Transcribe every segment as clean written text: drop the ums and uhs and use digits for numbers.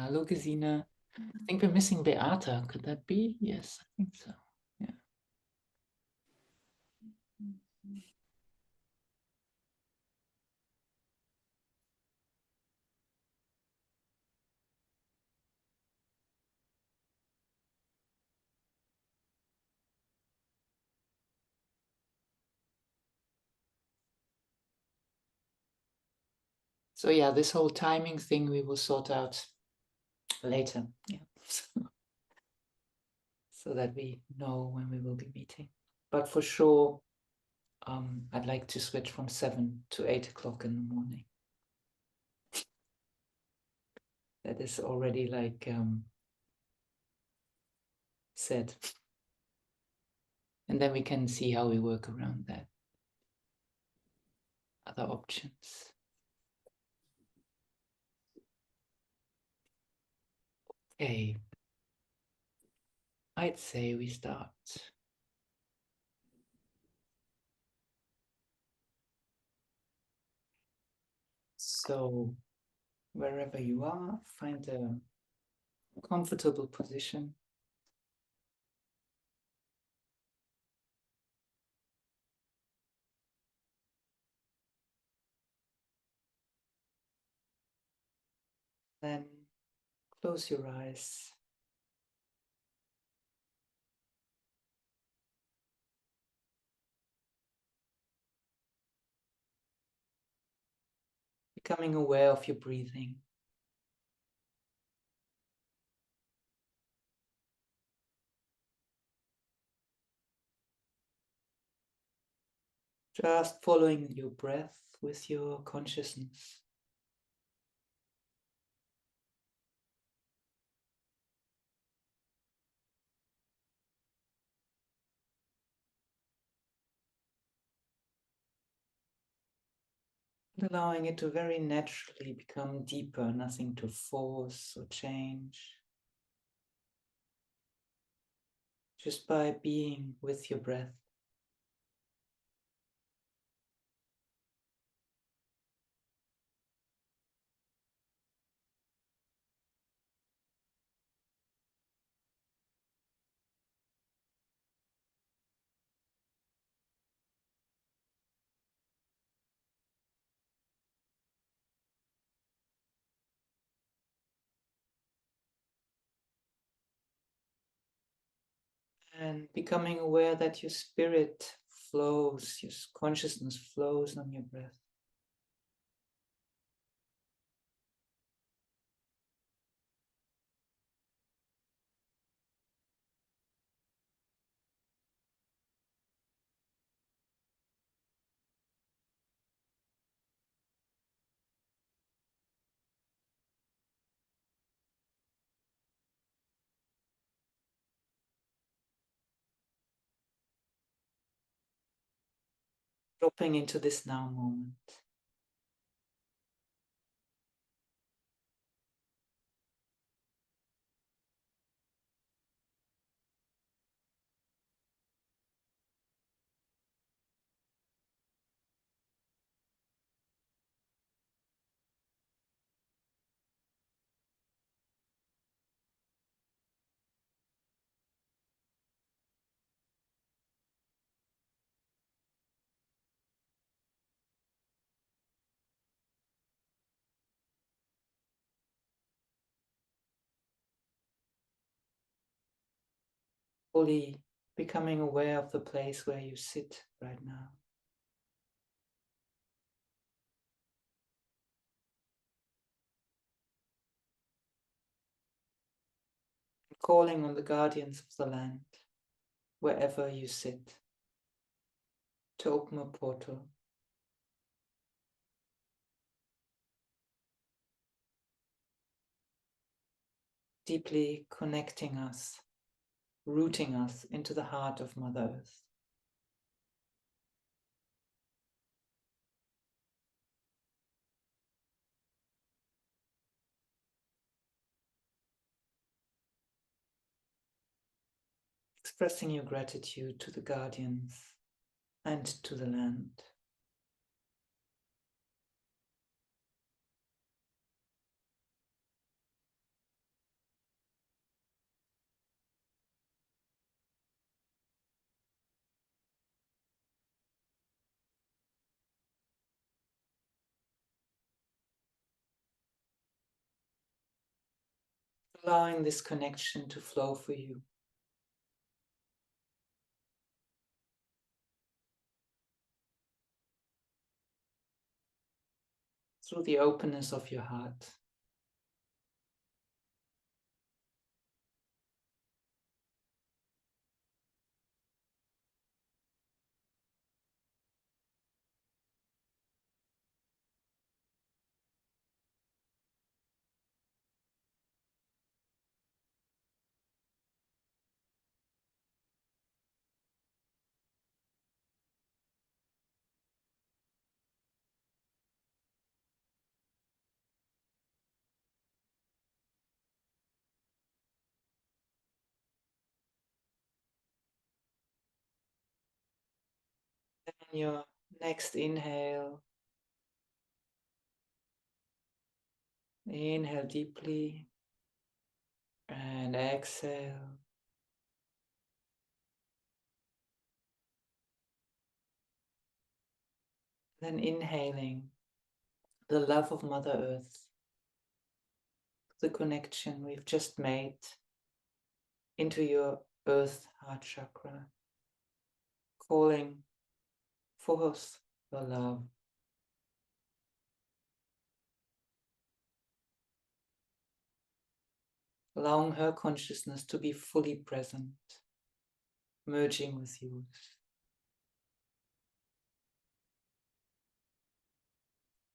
Hello, Gesine. I think we're missing Beata. Could that be? Yes, I think so. Yeah. So yeah, this whole timing thing we will sort out later. Yeah. So that we know when we will be meeting. But for sure, I'd like to switch from 7 to 8 o'clock in the morning. That is already like said. And then we can see how we work around that. Other options. Okay. I'd say we start. So wherever you are, find a comfortable position. Then close your eyes. Becoming aware of your breathing. Just following your breath with your consciousness. And allowing it to very naturally become deeper, nothing to force or change. Just by being with your breath. And becoming aware that your spirit flows, your consciousness flows on your breath. Dropping into this now moment. Fully becoming aware of the place where you sit right now. Calling on the guardians of the land, wherever you sit, to open a portal. Deeply connecting us, rooting us into the heart of Mother Earth. Expressing your gratitude to the guardians and to the land. allowing this connection to flow for you through the openness of your heart. Then your next inhale, inhale deeply and exhale. Then inhaling the love of Mother Earth, the connection we've just made into your Earth heart chakra, calling forth the love. Allowing her consciousness to be fully present, merging with yours.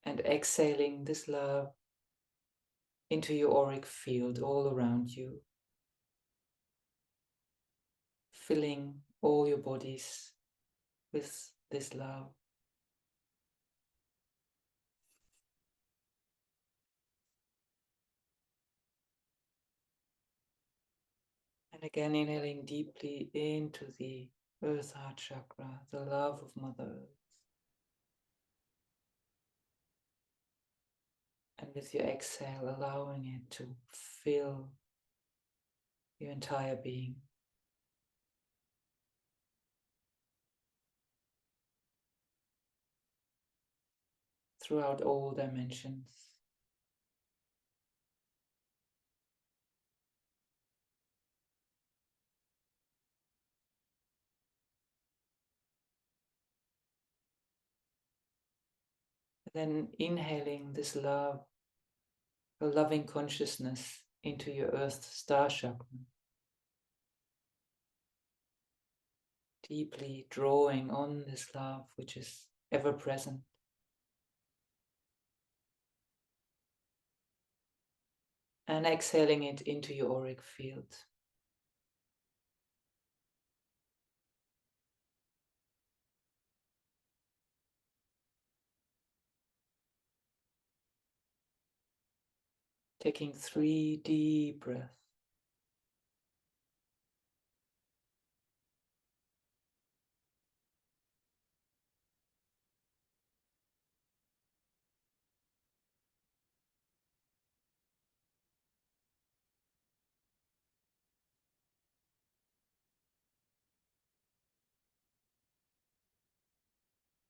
And exhaling this love into your auric field all around you, filling all your bodies with this love. And again, inhaling deeply into the Earth Heart Chakra, the love of Mother Earth. And with your exhale, allowing it to fill your entire being. Throughout all dimensions. Then inhaling this love, a loving consciousness into your Earth Star Chakra. Deeply drawing on this love which is ever present. And exhaling it into your auric field. Taking 3 deep breaths.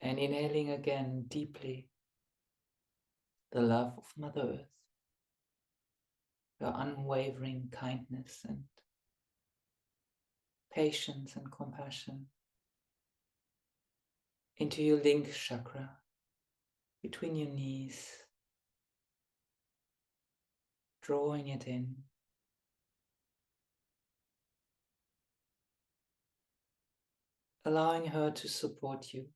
And inhaling again deeply the love of Mother Earth, your unwavering kindness and patience and compassion into your link chakra, between your knees, drawing it in. Allowing her to support you.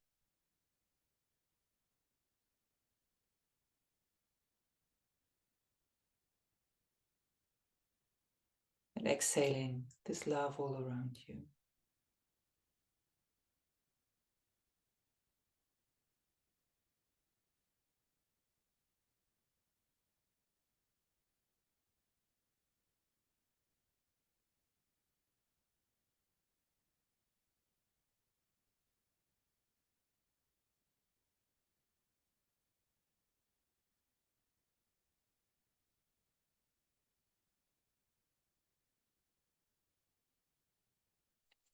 And exhaling this love all around you.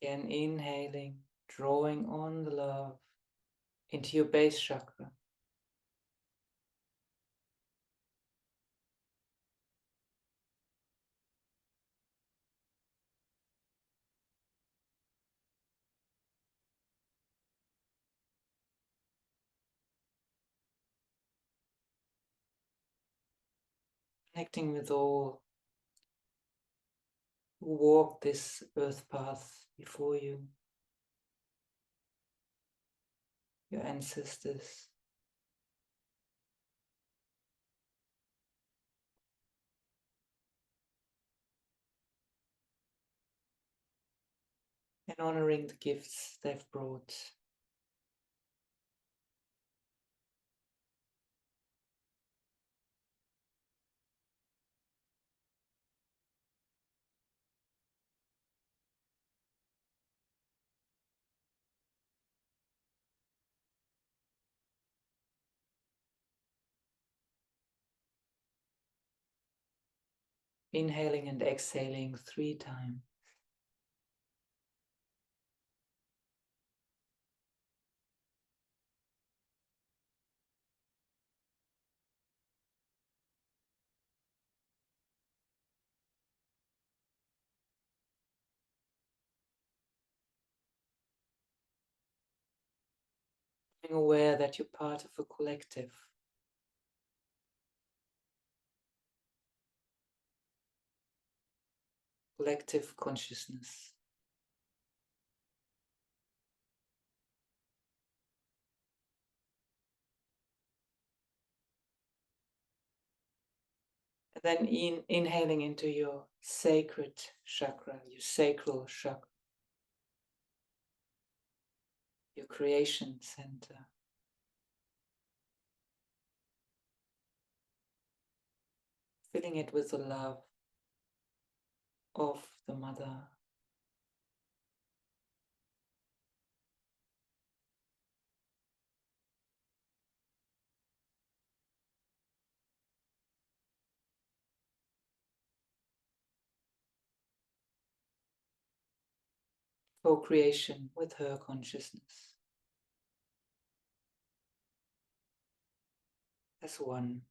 Again, inhaling, drawing on the love into your base chakra. Connecting with all who walk this earth path before you, your ancestors, and honoring the gifts they've brought. Inhaling and exhaling 3 times. Being aware that you're part of a collective consciousness. And then inhaling into your sacred chakra, your sacral chakra, your creation center. Filling it with the love of the mother. Co-creation with her consciousness. As one.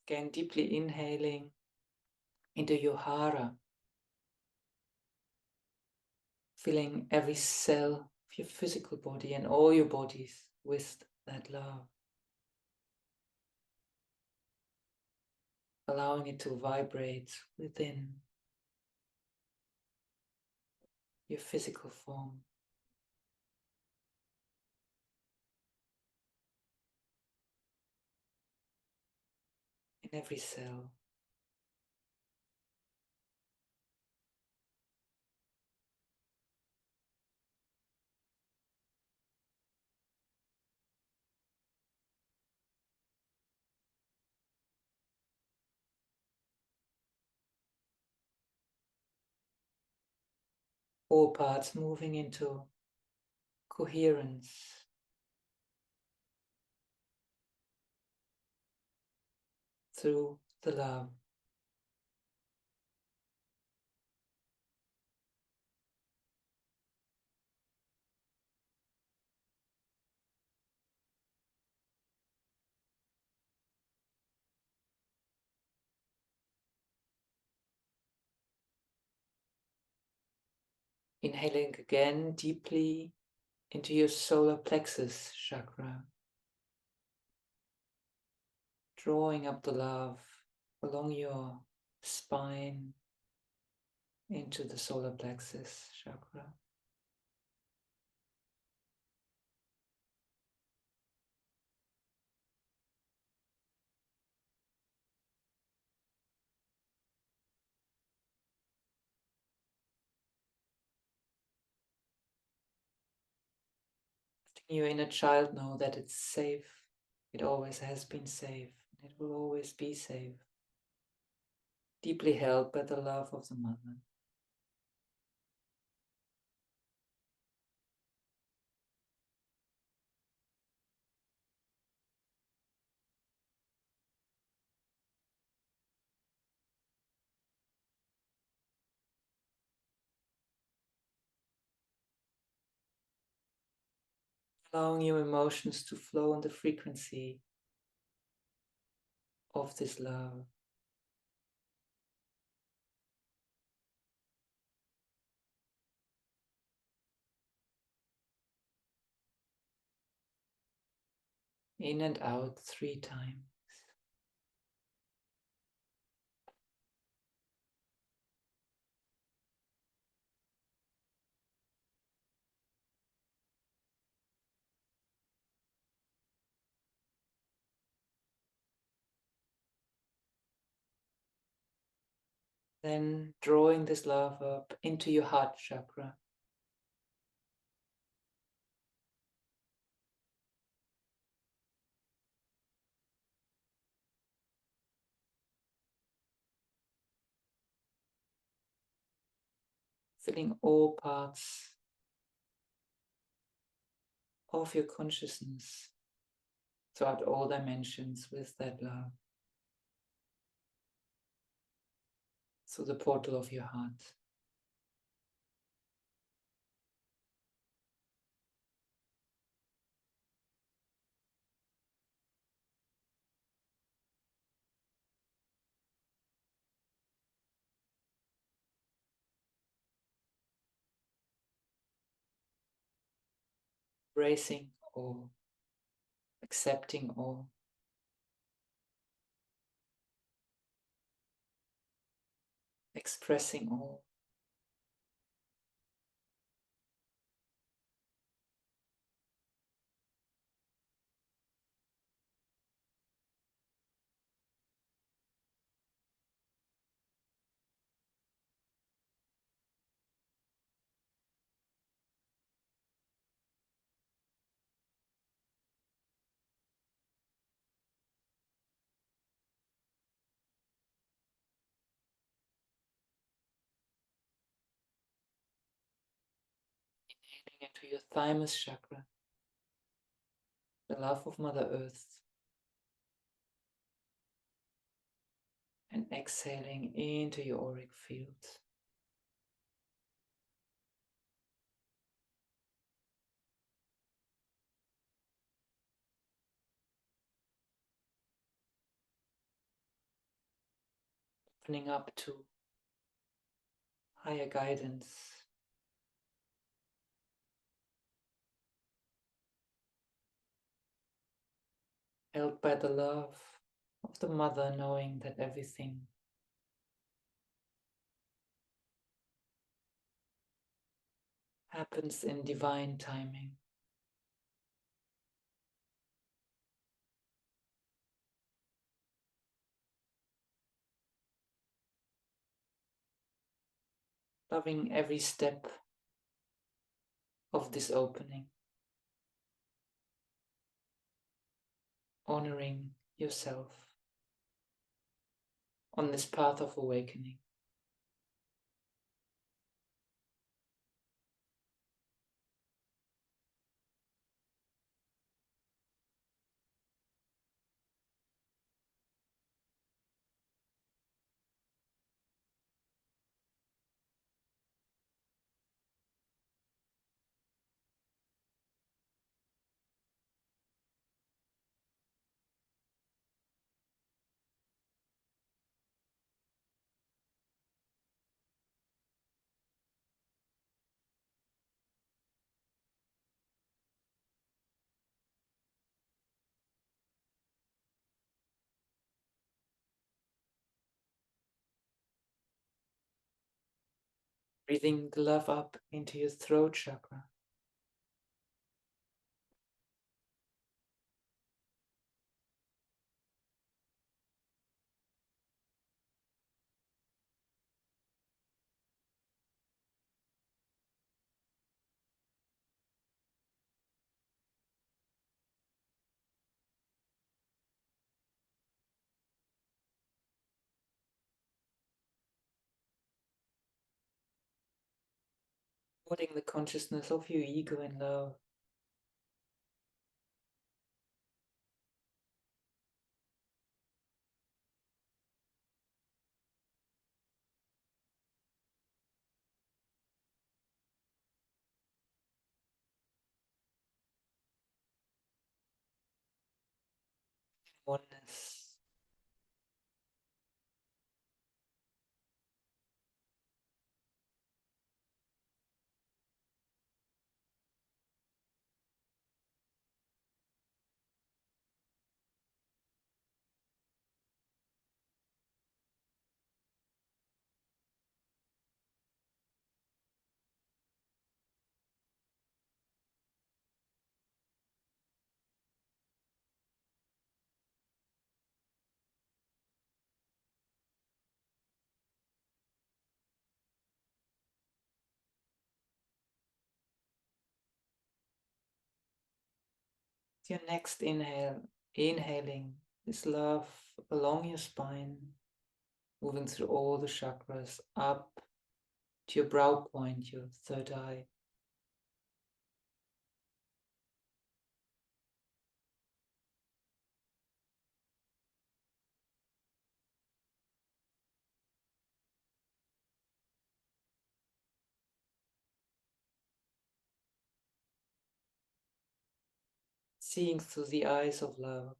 Again, deeply inhaling into your hara, filling every cell of your physical body and all your bodies with that love. Allowing it to vibrate within your physical form. In every cell. All parts moving into coherence. Through the love. Inhaling again deeply into your solar plexus chakra. Drawing up the love along your spine into the solar plexus chakra. Letting your inner child know that it's safe. It always has been safe. And it will always be safe. Deeply held by the love of the mother. allowing your emotions to flow on the frequency of this love. In and out 3 times. Then drawing this love up into your heart chakra. Filling all parts of your consciousness throughout all dimensions with that love. Through the portal of your heart. Embracing all, accepting all, expressing all. Inhaling into your thymus chakra, the love of Mother Earth. And exhaling into your auric field. Opening up to higher guidance. Held by the love of the Mother, knowing that everything happens in divine timing. Loving every step of this opening. Honoring yourself on this path of awakening. Breathing the love up into your throat chakra. Putting the consciousness of your ego in love. oneness. Your next inhale, inhaling this love along your spine, moving through all the chakras up to your brow point, your third eye. Seeing through the eyes of love.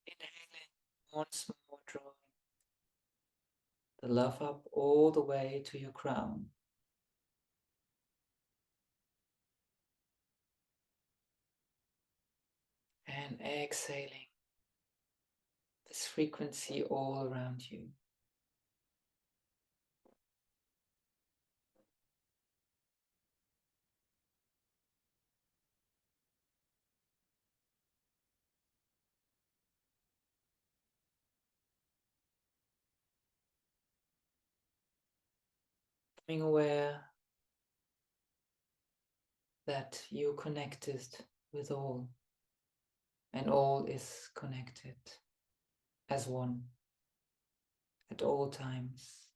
Inhaling once more, drawing the love up all the way to your crown. And exhaling this frequency all around you. Being aware that you're connected with all, and all is connected as one at all times.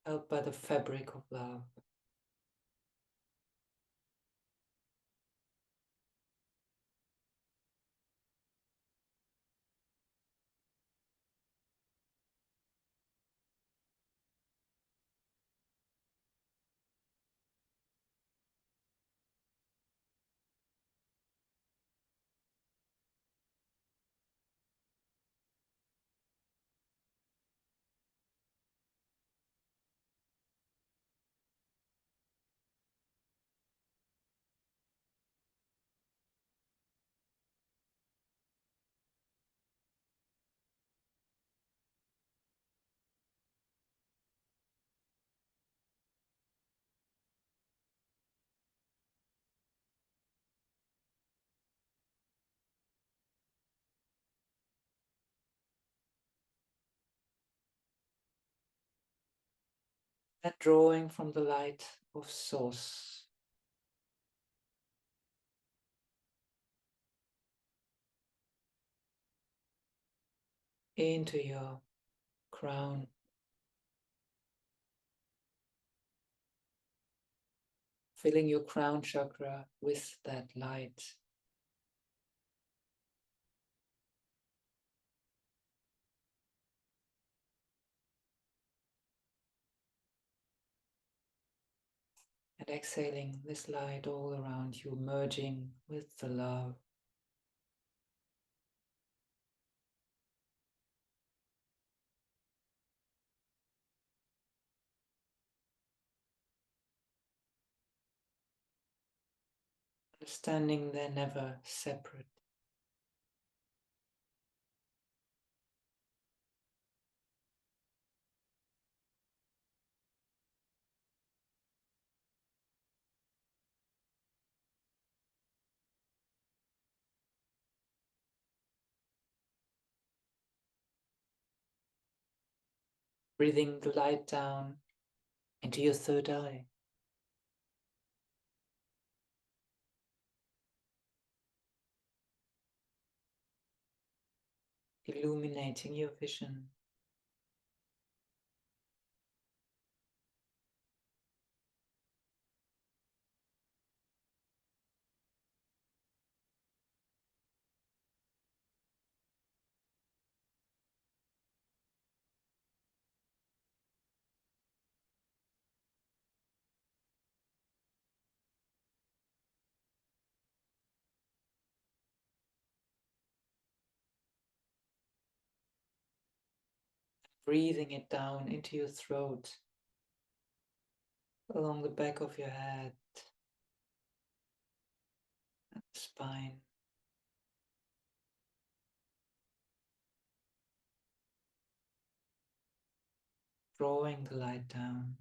Held by the fabric of love. And drawing from the light of source. Into your crown. Filling your crown chakra with that light. And exhaling this light all around you, merging with the love. Understanding they're never separate. Breathing the light down into your third eye. Illuminating your vision. Breathing it down into your throat, along the back of your head, and the spine. Drawing the light down.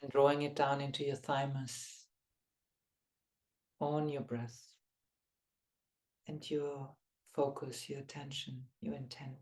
And drawing it down into your thymus, on your breath, and your focus, your attention, your intent.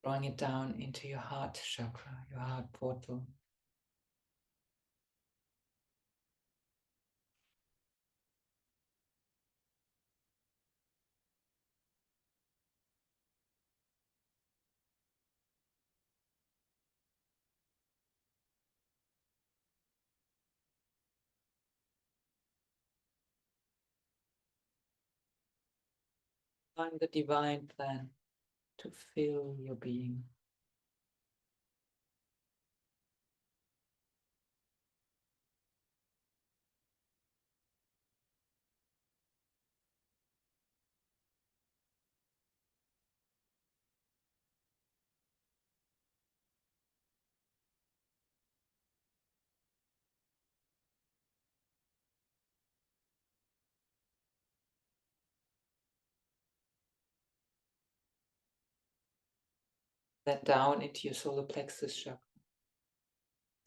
Drawing it down into your heart chakra, your heart portal. Allowing the divine plan to fill your being. Then down into your solar plexus chakra.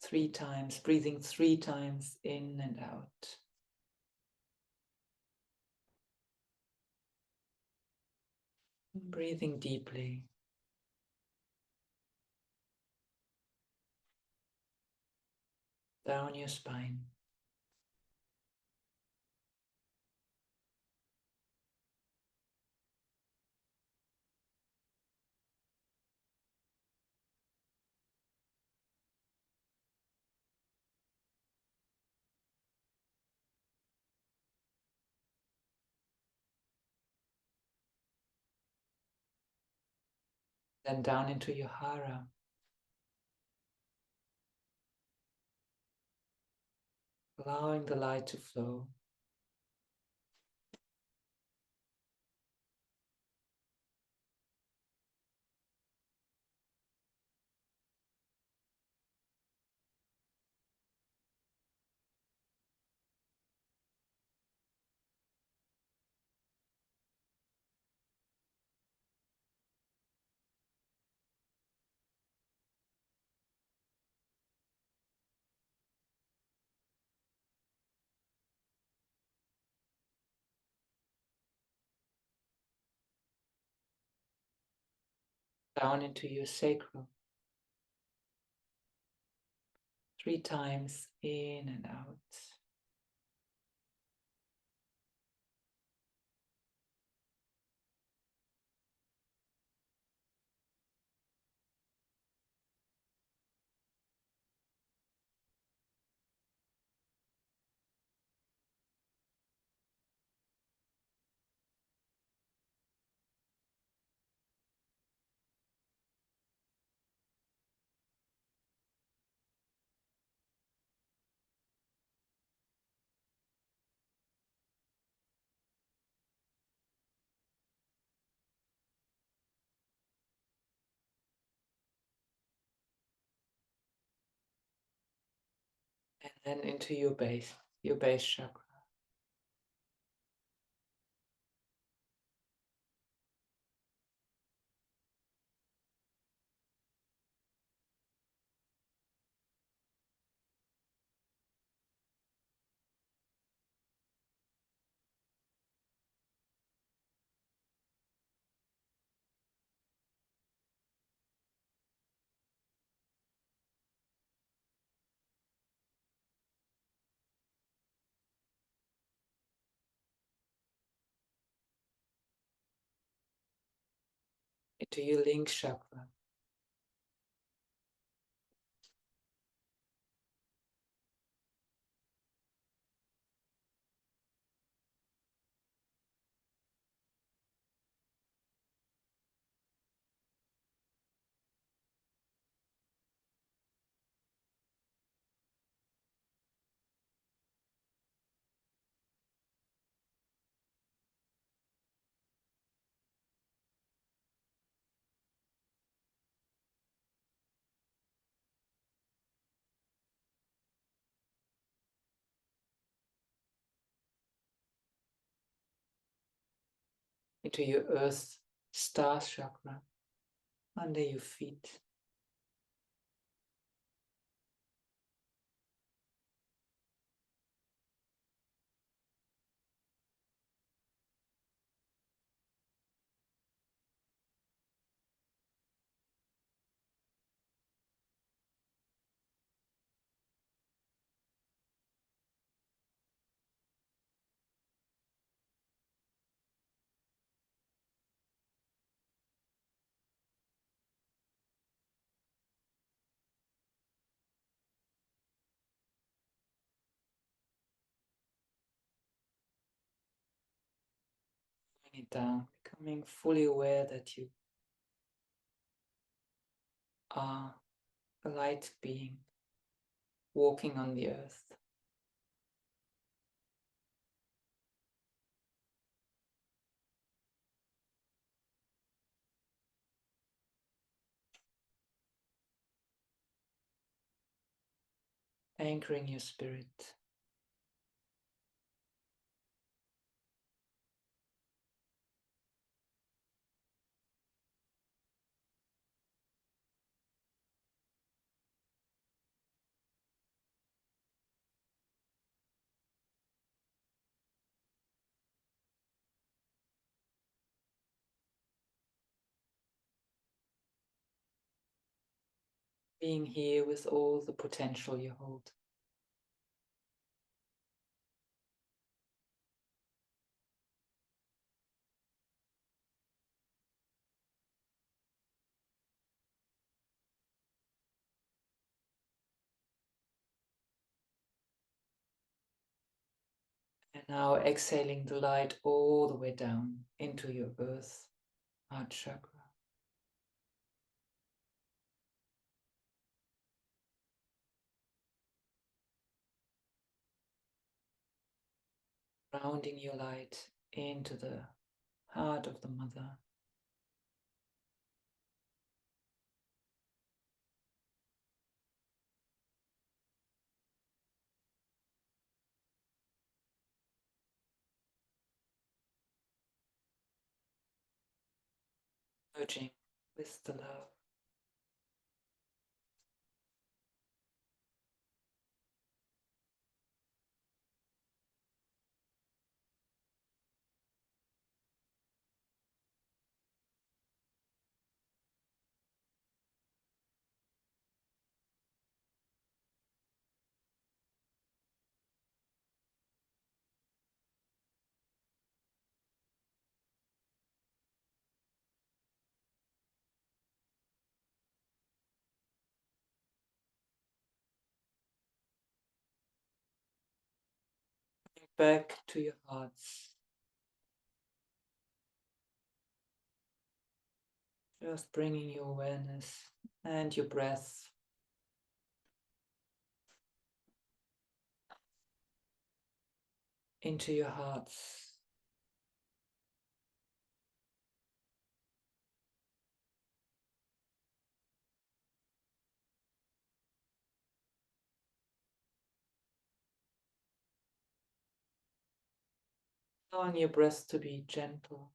3 times, breathing 3 times in and out. Breathing deeply. Down your spine. Then down into your hara. Allowing the light to flow. Down into your sacral. 3 times in and out. And then into your base chakra. Into your link chakra. Into your earth stars chakra. Under your feet. Bring it down, becoming fully aware that you are a light being walking on the earth. Anchoring your spirit. Being here with all the potential you hold. And now exhaling the light all the way down into your earth heart chakra. Grounding your light into the heart of the mother. Merging with the love. Back to your hearts. Just bringing your awareness and your breath into your hearts. allowing your breath to be gentle.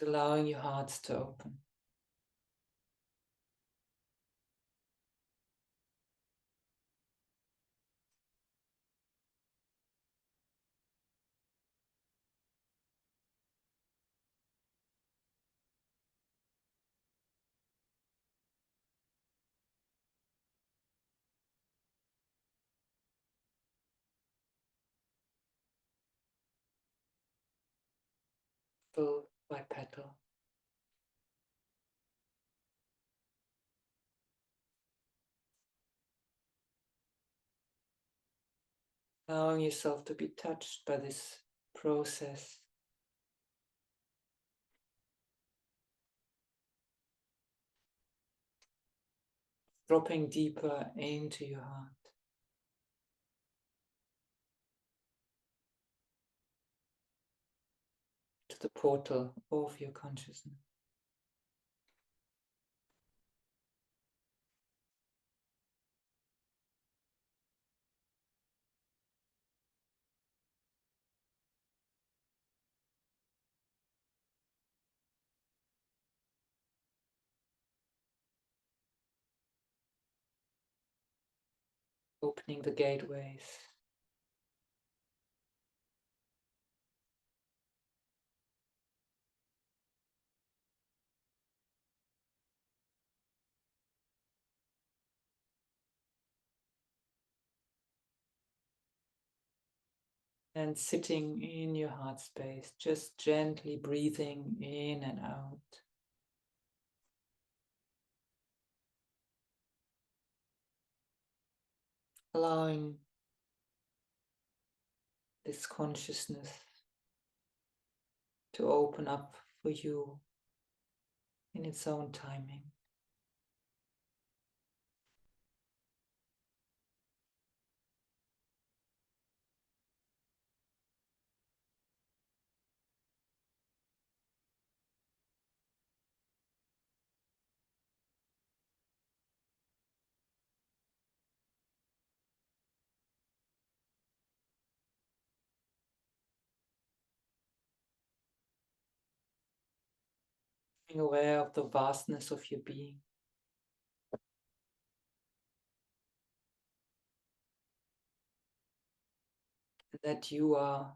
Allowing your heart to open. Petal by petal. Allowing yourself to be touched by this process. Dropping deeper into your heart. To the portal of your consciousness. Opening the gateways. And sitting in your heart space, just gently breathing in and out. Allowing this consciousness to open up for you in its own timing. Being aware of the vastness of your being. That you are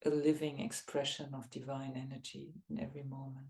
a living expression of divine energy in every moment.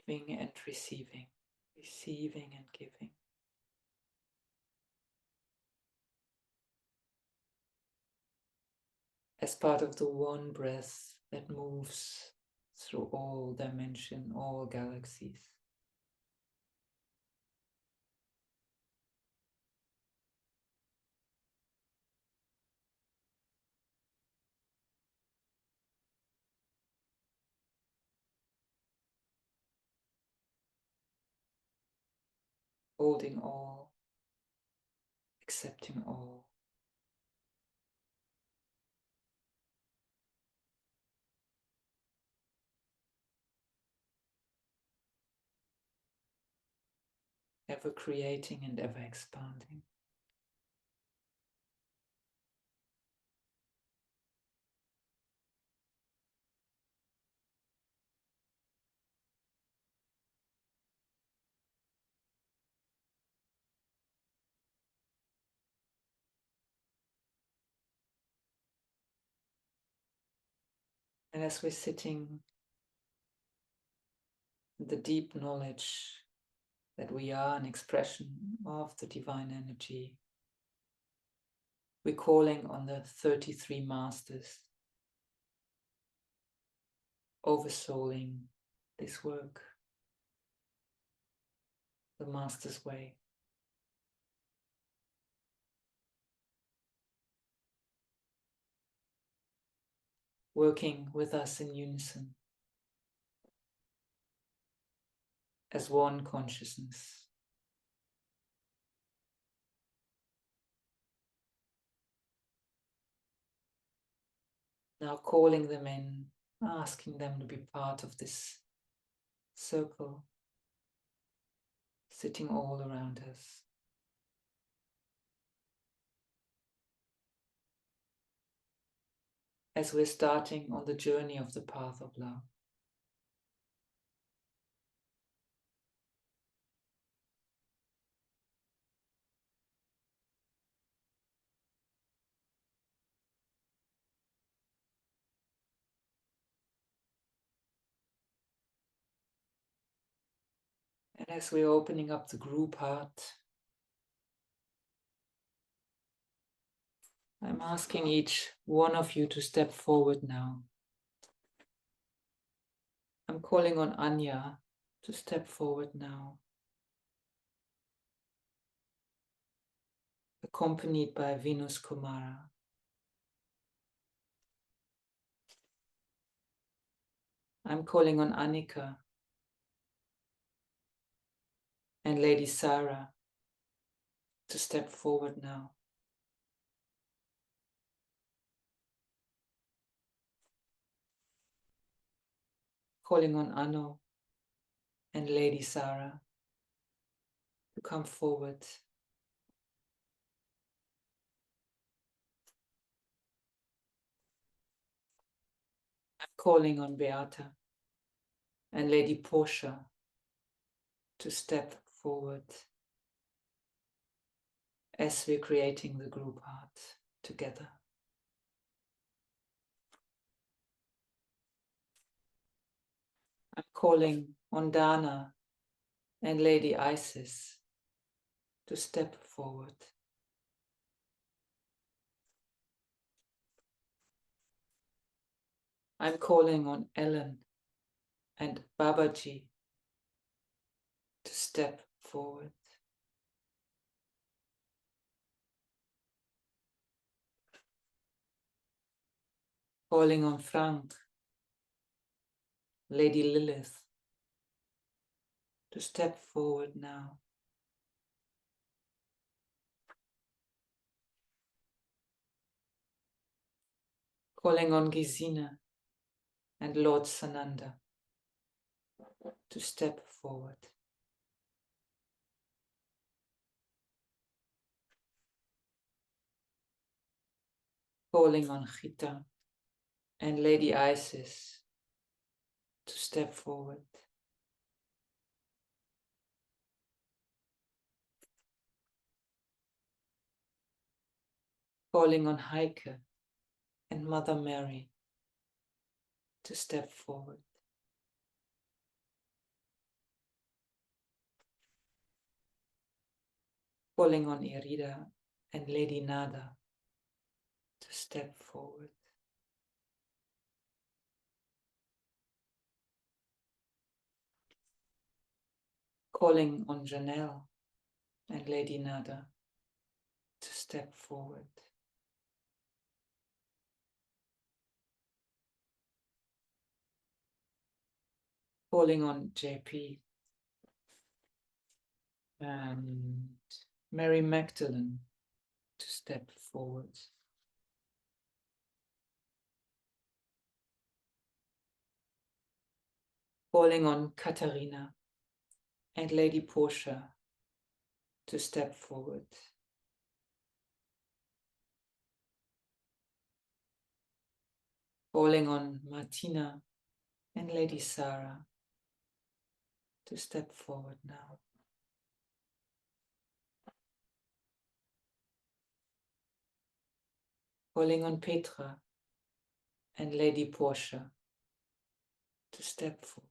Giving and receiving, receiving and giving. As part of the one breath that moves through all dimension, all galaxies. Holding all, accepting all. Ever creating and ever expanding. And as we're sitting, the deep knowledge that we are an expression of the divine energy. We're calling on the 33 masters, oversouling this work, the master's way. Working with us in unison as one consciousness. Now calling them in, asking them to be part of this circle, sitting all around us. As we're starting on the journey of the path of love. And as we're opening up the group heart, I'm asking each one of you to step forward now. I'm calling on Anya to step forward now, accompanied by Venus Kumara. I'm calling on Annika and Lady Sarah to step forward now. Calling on Anno and Lady Sarah to come forward. I'm calling on Beata and Lady Portia to step forward as we're creating the group heart together. I'm calling on Dana and Lady Isis to step forward. I'm calling on Ellen and Babaji to step forward. Calling on Frank, Lady Lilith to step forward now. Calling on Gesine and Lord Sananda to step forward. Calling on Gita and Lady Isis to step forward. Calling on Heike and Mother Mary to step forward. Calling on Irida and Lady Nada to step forward. Calling on Janelle and Lady Nada to step forward. Calling on JP and Mary Magdalene to step forward. Calling on Katharina and Lady Portia to step forward. Calling on Martina and Lady Sarah to step forward now. Calling on Petra and Lady Portia to step forward.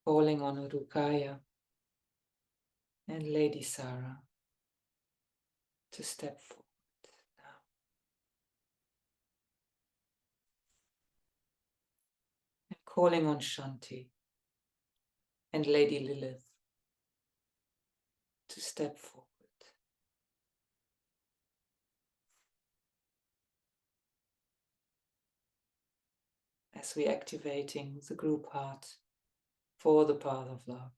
calling on Urukaya and Lady Sarah to step forward now. And calling on Shanti and Lady Lilith to step forward. As we're activating the group heart for the path of love.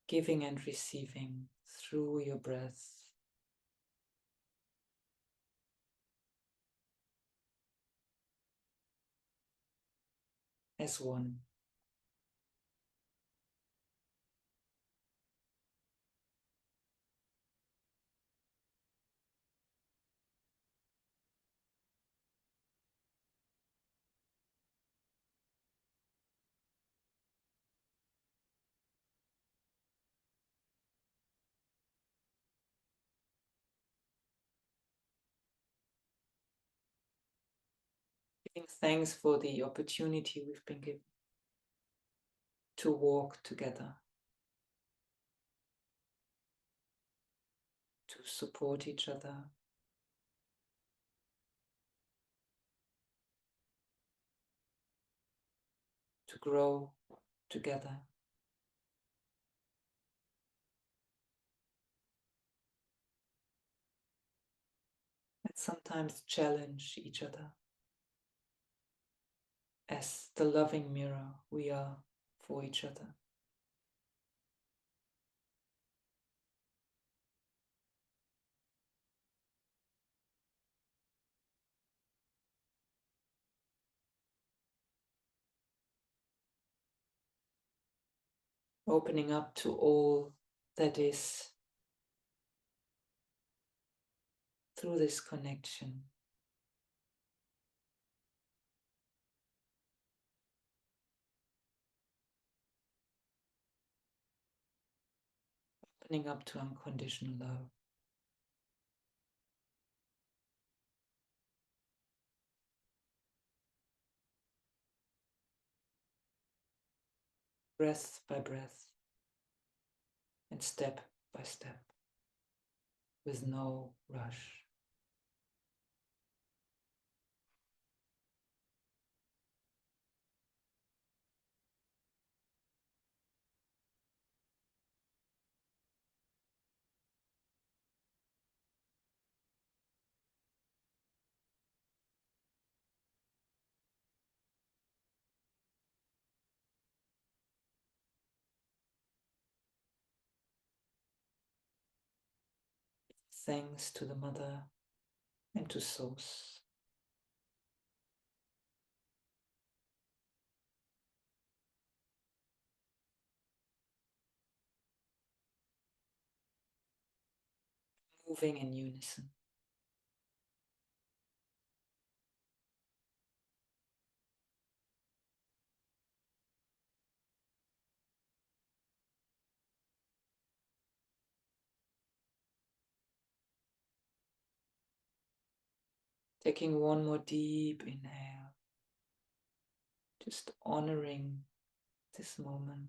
Giving and receiving through your breath. As one. Giving thanks for the opportunity we've been given to walk together, to support each other, to grow together. And sometimes challenge each other as the loving mirror we are for each other. Opening up to all that is through this connection. Opening up to unconditional love. Breath by breath and step by step with no rush. Thanks to the Mother and to Source. Moving in unison. Taking one more deep inhale. Just honoring this moment.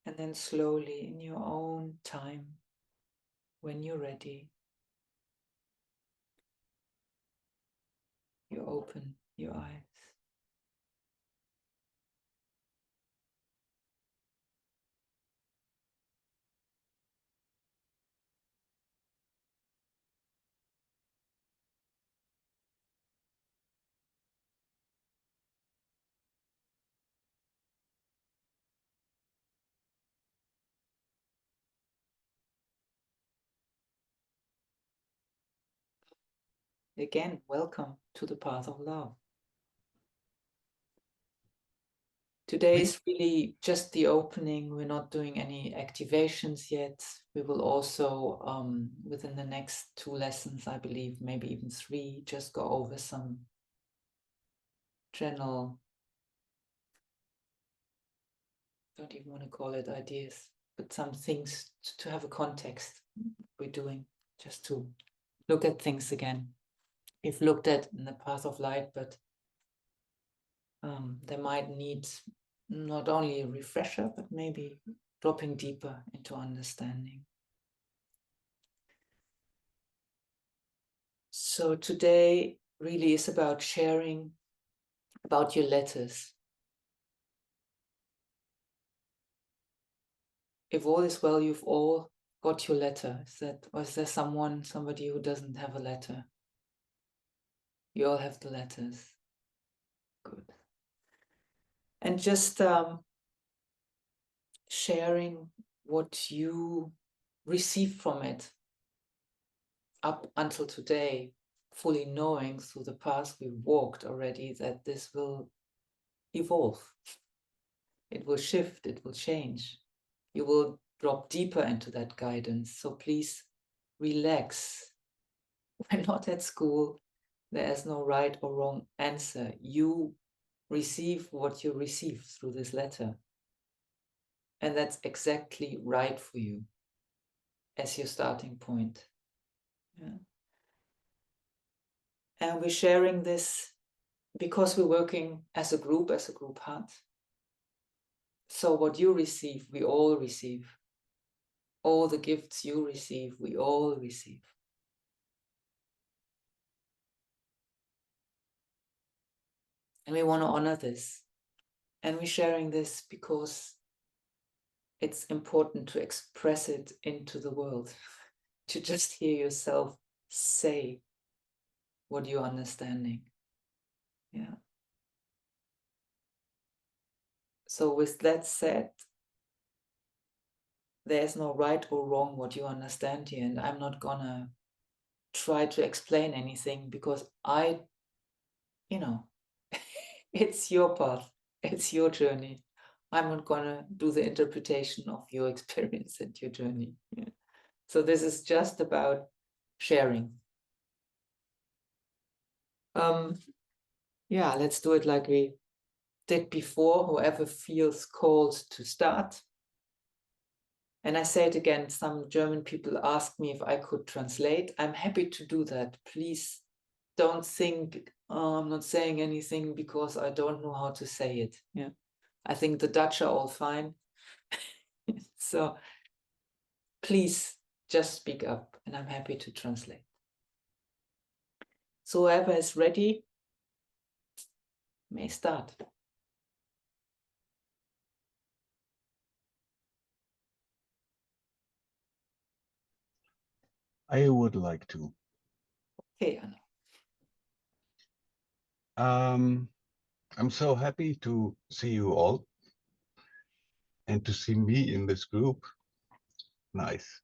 And then slowly, in your own time, when you're ready, you open your eyes. Again, welcome to the path of love. Today is really just the opening. We're not doing any activations yet. We will also, within the next 2 lessons, I believe, maybe even 3, just go over some general don't even want to call it ideas, but some things to have a context we're doing, just to look at things again. We've looked at in the path of light, but they might need not only a refresher, but maybe dropping deeper into understanding. So today really is about sharing about your letters. If all is well, you've all got your letter. Or is there somebody who doesn't have a letter? You all have the letters. Good. And just sharing what you received from it up until today, fully knowing through the path we walked already that this will evolve. It will shift, it will change. You will drop deeper into that guidance. So please relax. We're not at school. There is no right or wrong answer. You receive what you receive through this letter. And that's exactly right for you as your starting point. Yeah. And we're sharing this because we're working as a group heart. So what you receive, we all receive. All the gifts you receive, we all receive. And we want to honor this. And we're sharing this because it's important to express it into the world, to just hear yourself say what you're understanding. Yeah. So with that said, there's no right or wrong what you understand here, and I'm not gonna try to explain anything because it's your path, it's your journey. I'm not gonna do the interpretation of your experience and your journey. Yeah. So this is just about sharing. Yeah, let's do it like we did before, whoever feels called to start. And I say it again, some German people asked me if I could translate. I'm happy to do that. Please don't think, oh, I'm not saying anything because I don't know how to say it. Yeah, I think the Dutch are all fine. So please just speak up and I'm happy to translate. So whoever is ready may start. I would like to. Okay, Anna. I'm so happy to see you all and to see me in this group. Nice.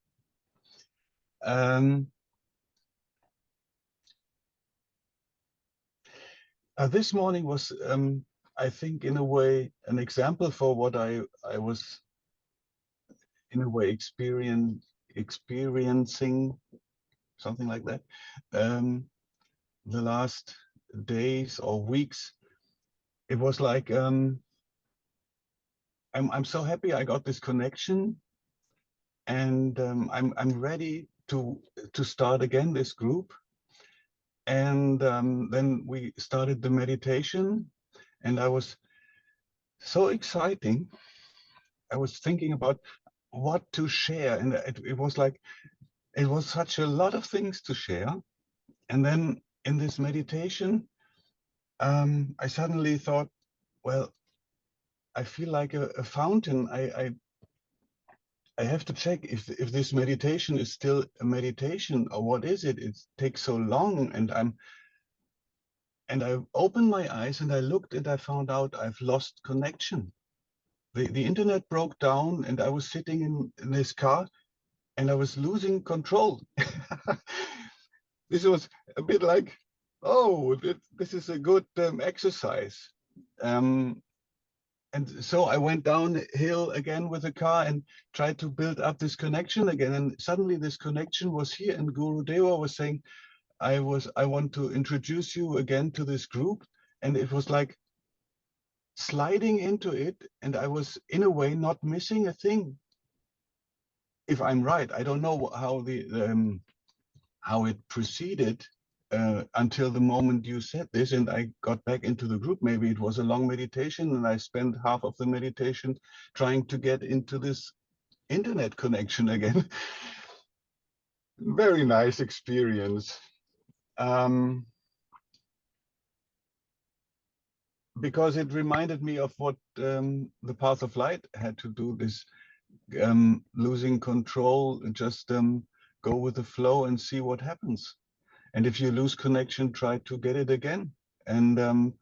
This morning was, I think, in a way, an example for what I was, in a way, experiencing, something like that, the last days or weeks. It was like, I'm so happy I got this connection, and I'm ready to start again this group. And then we started the meditation, and I was so exciting. I was thinking about what to share, and it was like, it was such a lot of things to share. And then in this meditation, I suddenly thought, well, I feel like a fountain. I have to check if this meditation is still a meditation or what is it. It takes so long, and I opened my eyes and I looked and I found out I've lost connection. The internet broke down and I was sitting in this car and I was losing control. This was a bit like, oh, this is a good exercise. And so I went downhill again with the car and tried to build up this connection again. And suddenly this connection was here, and Guru Deva was saying, I want to introduce you again to this group. And it was like sliding into it, and I was in a way not missing a thing. If I'm right, I don't know how it proceeded until the moment you said this, and I got back into the group. Maybe it was a long meditation, and I spent half of the meditation trying to get into this internet connection again. Very nice experience. Because it reminded me of what the Path of Light had to do, this losing control, just go with the flow and see what happens. And if you lose connection, try to get it again. And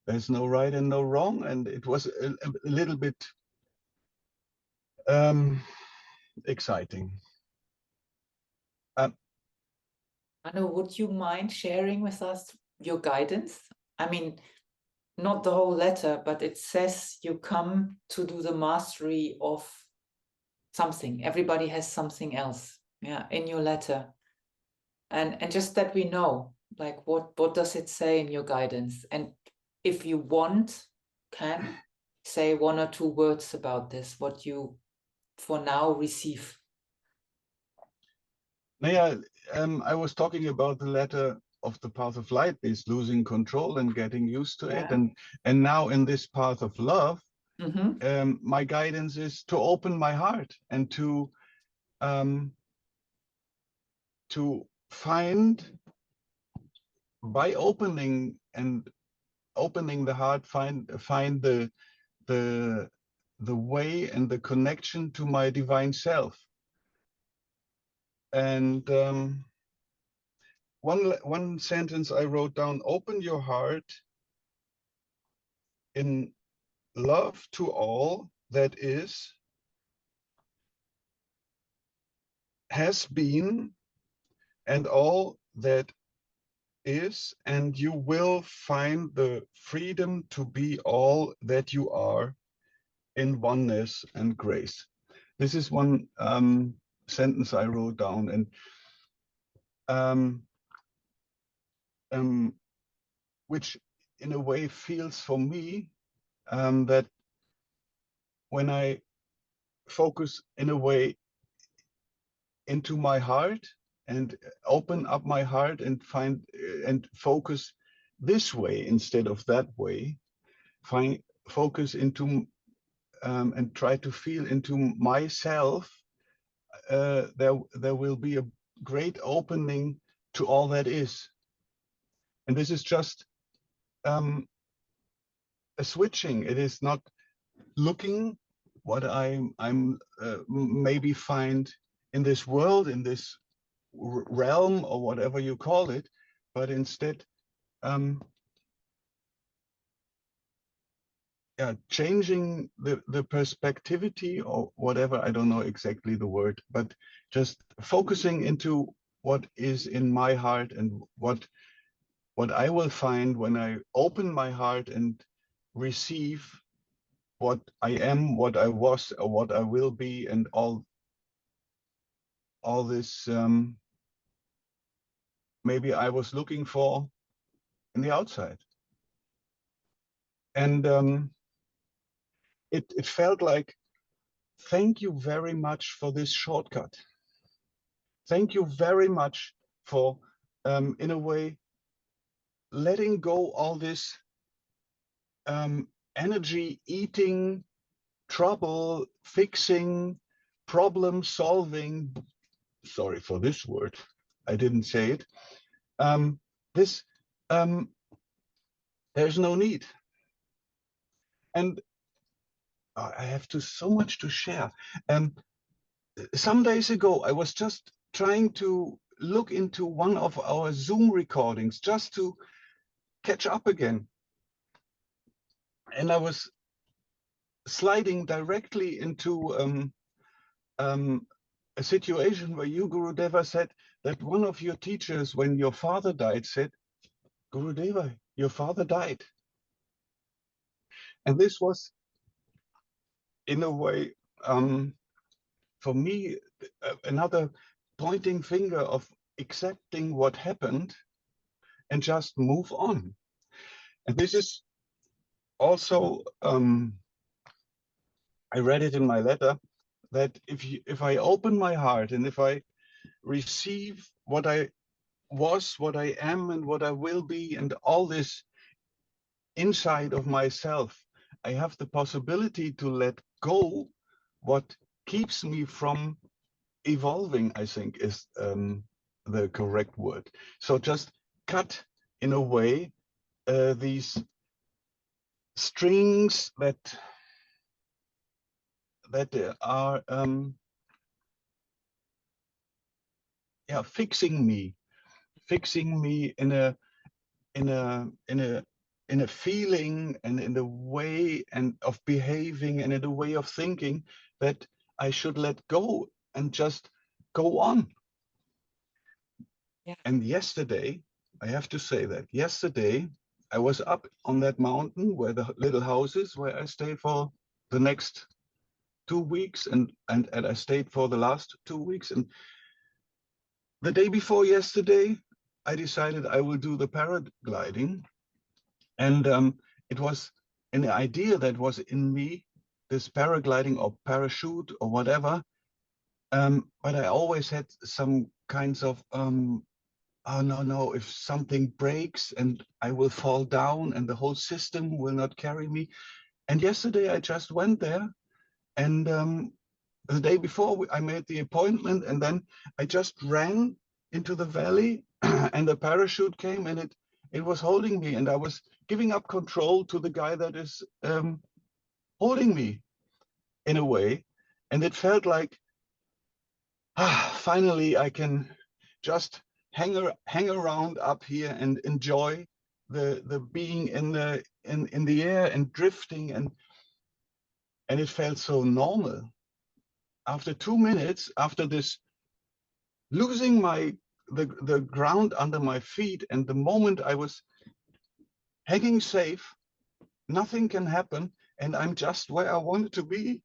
there's no right and no wrong. And it was a little bit exciting. Anna, would you mind sharing with us your guidance? I mean, not the whole letter, but it says you come to do the mastery of something. Everybody has something else, yeah, in your letter. And just that we know, like, what does it say in your guidance? And if you want, can say 1 or 2 words about this, what you for now receive. Yeah, I was talking about the letter of the Path of Light, this losing control and getting used to it. And now in this path of love, my guidance is to open my heart and to find, by opening the heart, find the way and the connection to my divine self. And one sentence I wrote down: open your heart in love to all that is, has been, and all that is, and you will find the freedom to be all that you are in oneness and grace. This is one sentence I wrote down, and which in a way feels for me that when I focus in a way into my heart and open up my heart and find and focus this way instead of that way, focus into and try to feel into myself, there will be a great opening to all that is. And this is just a switching. It is not looking what I'm maybe find in this world, in this realm, or whatever you call it, but instead changing the perspectivity or whatever, I don't know exactly the word, but just focusing into what is in my heart and what I will find when I open my heart and receive what I am, what I was, or what I will be, and all this maybe I was looking for in the outside. And it felt like, thank you very much for this shortcut. Thank you very much for, in a way, letting go all this energy eating, trouble fixing, problem solving. Sorry for this word, I didn't say it. There's no need. And I have so much to share. Some days ago, I was just trying to look into one of our Zoom recordings just to catch up again. And I was sliding directly into a situation where you, Gurudeva, said that one of your teachers, when your father died, said, Gurudeva, your father died. And this was, in a way, for me, another pointing finger of accepting what happened and just move on. And this is also, I read it in my letter that if I open my heart and if I receive what I was, what I am, and what I will be, and all this inside of myself, I have the possibility to let go what keeps me from evolving, I think is the correct word. So just cut in a way these strings that are fixing me in a feeling and in a way and of behaving and in a way of thinking that I should let go and just go on. Yeah. And yesterday, I have to say that yesterday I was up on that mountain where the little house is, where I stay for the next 2 weeks, and I stayed for the last 2 weeks. And the day before yesterday, I decided I will do the paragliding. And it was an idea that was in me, this paragliding or parachute or whatever. But I always had some kinds of, oh, no, if something breaks and I will fall down and the whole system will not carry me. And yesterday I just went there, and the day before I made the appointment, and then I just ran into the valley and the parachute came and it was holding me, and I was giving up control to the guy that is holding me in a way. And it felt like, finally I can just hang around up here and enjoy the being in the air and drifting, and it felt so normal. After 2 minutes, after this losing the ground under my feet, and the moment I was hanging safe, nothing can happen, and I'm just where I wanted to be.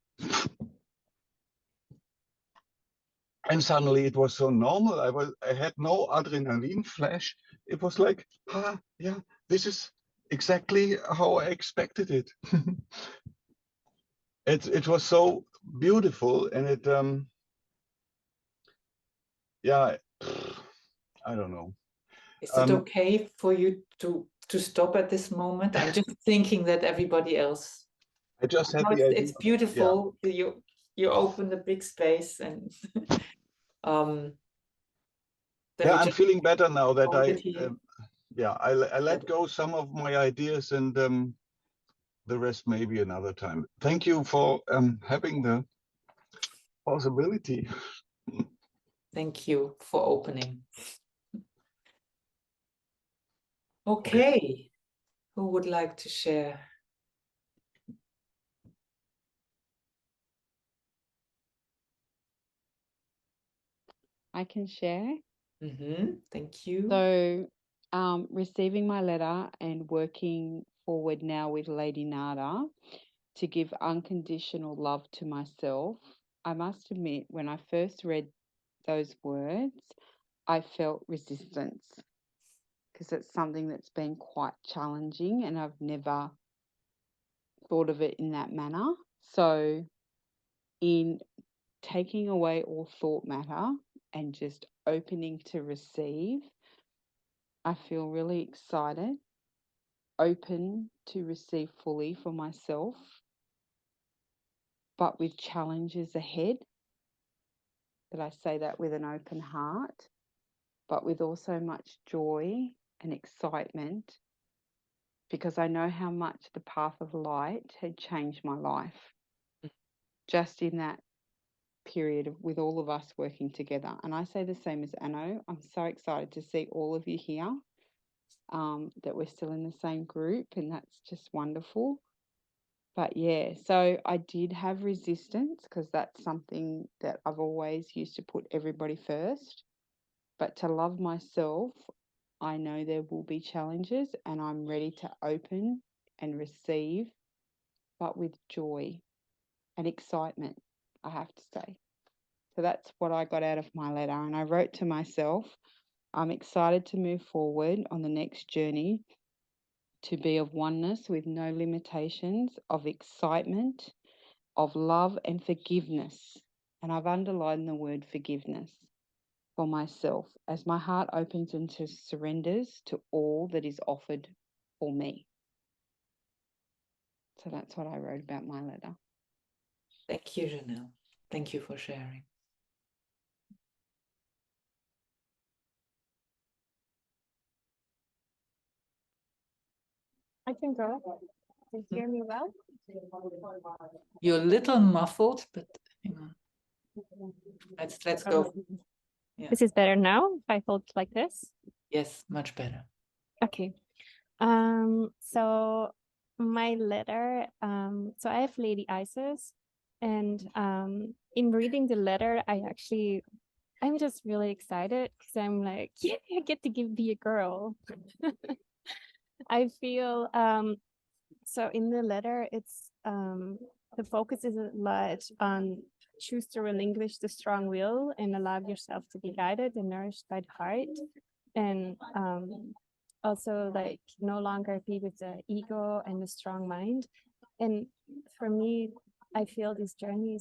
And suddenly it was so normal. I had no adrenaline flash. It was like, yeah, this is exactly how I expected it. It was so beautiful, and yeah, I don't know. Is it okay for you to stop at this moment? I'm just thinking that everybody else. I just had No, the idea. it's beautiful. You open the big space and that Yeah, we I'm just feeling better now that hold it here. I let go some of my ideas, and the rest maybe another time. Thank you for having the possibility. Thank you for opening. Okay. Who would like to share? I can share. Thank you. So, receiving my letter and working forward now with Lady Nada to give unconditional love to myself. I must admit, when I first read those words, I felt resistance because it's something that's been quite challenging and I've never thought of it in that manner. So, in taking away all thought matter and just opening to receive, I feel really excited, open to receive fully for myself, but with challenges ahead. But I say that with an open heart, but with also much joy and excitement, because I know how much the path of light had changed my life just in that period with all of us working together. And I say the same as Anno. I'm so excited to see all of you here, that we're still in the same group, and that's just wonderful. But yeah, so I did have resistance because that's something that I've always used to put everybody first. But to love myself, I know there will be challenges, and I'm ready to open and receive, but with joy and excitement, I have to say. So that's what I got out of my letter. And I wrote to myself, I'm excited to move forward on the next journey to be of oneness with no limitations, of excitement, of love and forgiveness. And I've underlined the word forgiveness for myself as my heart opens into surrenders to all that is offered for me. So that's what I wrote about my letter. Thank you, Janelle. Thank you for sharing. I can go. Can you hear me well? You're a little muffled, but you know, let's go. Yeah. This is better now if I hold like this. Yes, much better. Okay. So my letter, so I have Lady Isis, and in reading the letter, I'm just really excited because I'm like, yeah, I get to be a girl. I feel so in the letter, it's the focus is a lot on choose to relinquish the strong will and allow yourself to be guided and nourished by the heart, and also like no longer be with the ego and the strong mind. And for me, I feel this journey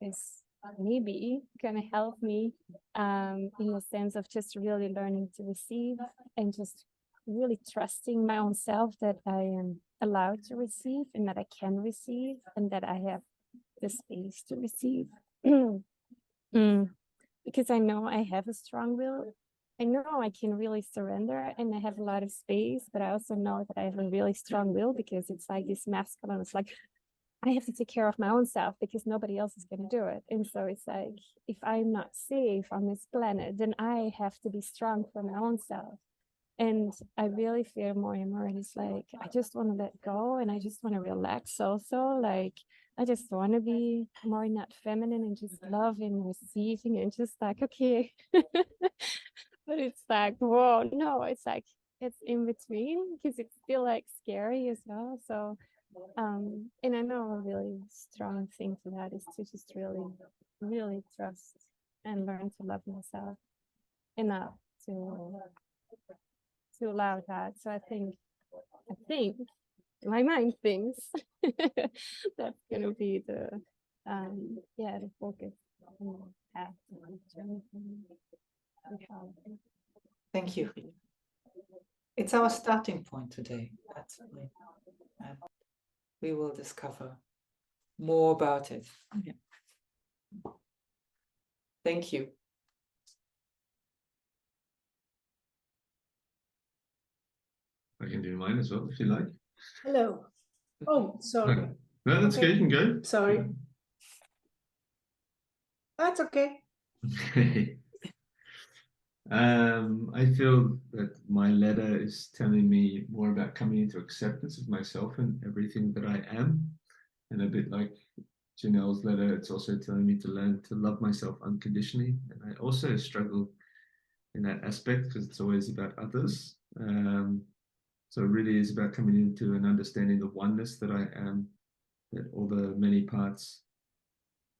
is maybe gonna help me in the sense of just really learning to receive and just really trusting my own self that I am allowed to receive and that I can receive and that I have the space to receive. Because I know I have a strong will. I know I can really surrender and I have a lot of space, but I also know that I have a really strong will because it's like this masculine. It's like, I have to take care of my own self because nobody else is going to do it. And so it's like, if I'm not safe on this planet, then I have to be strong for my own self. And I really feel more and more, it's like, I just want to let go and I just want to relax also. Like, I just want to be more not feminine and just love and receiving and just like, okay. But it's like, whoa, no, it's like, it's in between because it's still like scary as well. So, and I know a really strong thing to that is to just really, really trust and learn to love myself enough to allow that. So I think my mind thinks that's gonna be the focus and path. Thank you. It's our starting point today. That's fine. And we will discover more about it. Yeah. Thank you. I can do mine as well if you like. Hello. Oh, sorry. No, that's okay. You can go. Sorry. That's okay. I feel that my letter is telling me more about coming into acceptance of myself and everything that I am. And a bit like Janelle's letter, it's also telling me to learn to love myself unconditionally. And I also struggle in that aspect because it's always about others. So it really is about coming into an understanding the oneness that I am, that all the many parts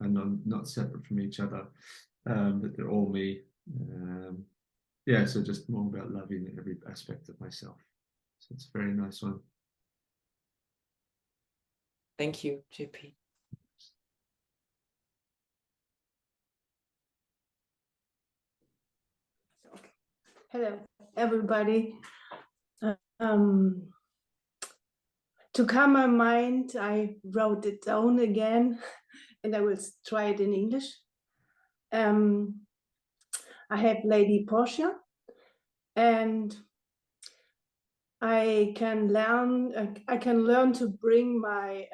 are not separate from each other, but they're all me. So just more about loving every aspect of myself. So it's a very nice one. Thank you, JP. Hello, everybody. To calm my mind, I wrote it down again, and I will try it in English. I have Lady Portia, and I can learn to bring my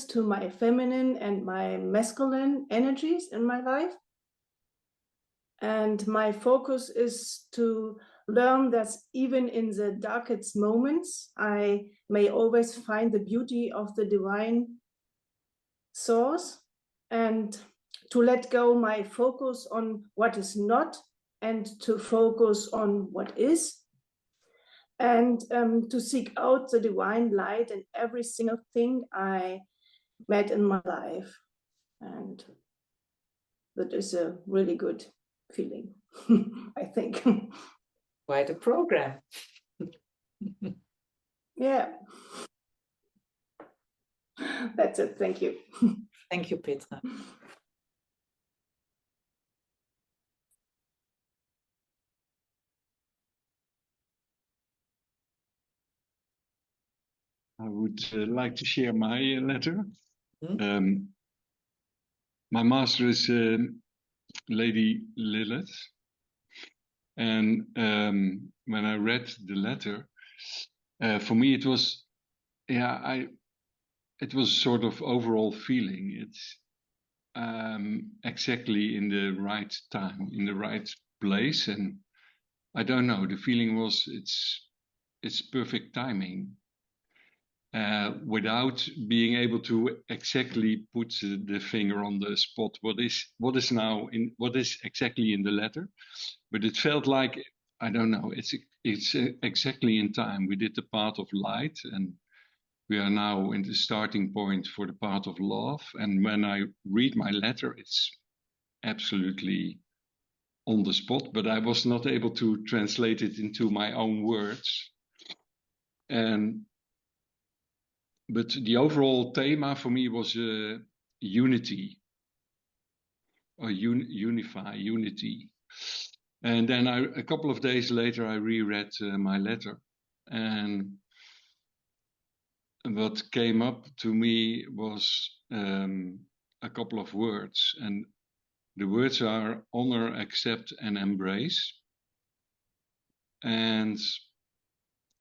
to my feminine and my masculine energies in my life. And my focus is to learn that even in the darkest moments, I may always find the beauty of the divine source, and to let go my focus on what is not and to focus on what is, and to seek out the divine light in every single thing I met in my life. And that is a really good feeling, I think. Quite a program. Yeah. That's it. Thank you. Thank you, Petra. I would like to share my letter. Hmm? My master is Lady Lilith. And when I read the letter, for me it was, it was a sort of overall feeling. It's exactly in the right time, in the right place, and I don't know. The feeling was it's perfect timing. Without being able to exactly put the finger on the spot, what is exactly in the letter, but it felt like, I don't know, it's exactly in time. We did the path of light, and we are now in the starting point for the path of love. And when I read my letter, it's absolutely on the spot, but I was not able to translate it into my own words. But the overall theme for me was unity, or unity. And then a couple of days later, I reread my letter, and what came up to me was a couple of words, and the words are honor, accept, and embrace. And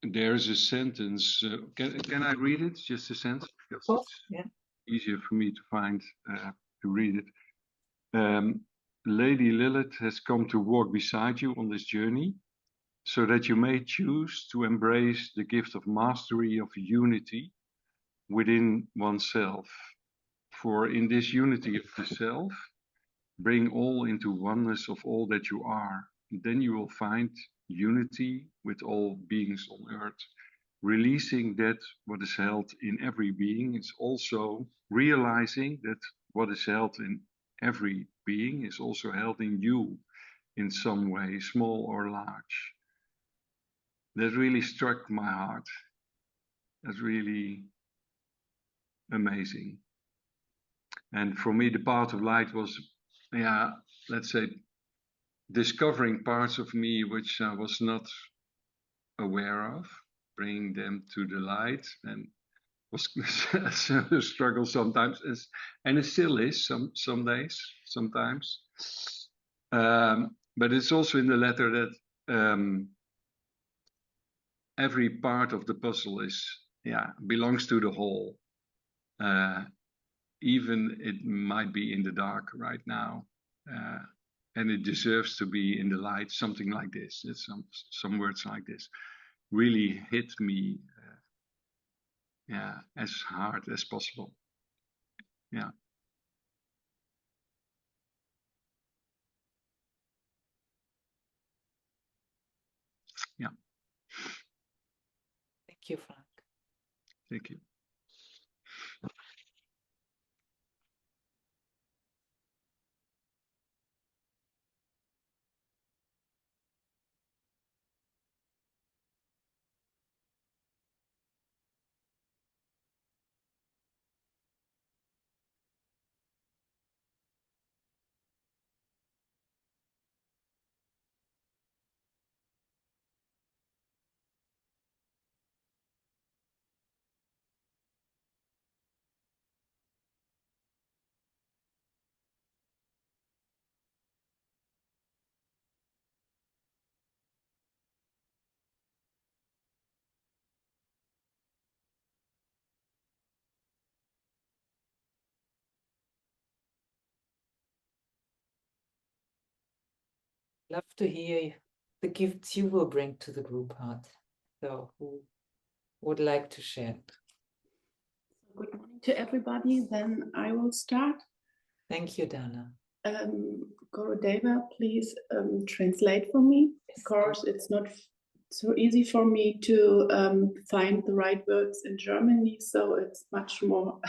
there's a sentence. Can I read it? Just a sentence, because it's easier for me to find to read it. Lady Lilith has come to walk beside you on this journey, so that you may choose to embrace the gift of mastery of unity within oneself. For in this unity of the self, bring all into oneness of all that you are. Then you will find unity with all beings on earth. Releasing that what is held in every being is also realizing that what is held in every being is also held in you in some way, small or large. That really struck my heart. That's really amazing. And for me, the path of light was, let's say, discovering parts of me which I was not aware of, bringing them to the light, and was a struggle sometimes, and it still is some days, sometimes. But it's also in the letter that every part of the puzzle belongs to the whole. Even it might be in the dark right now, and it deserves to be in the light. Something like this. It's some words like this really hit me, as hard as possible. Yeah. Yeah. Thank you, Frank. Thank you. Love to hear the gifts you will bring to the group heart. So who would like to share? Good morning to everybody. Then I will start. Thank you, Dana. Gurudeva, please translate for me. Of course, it's not so easy for me to find the right words in Germany, so it's much more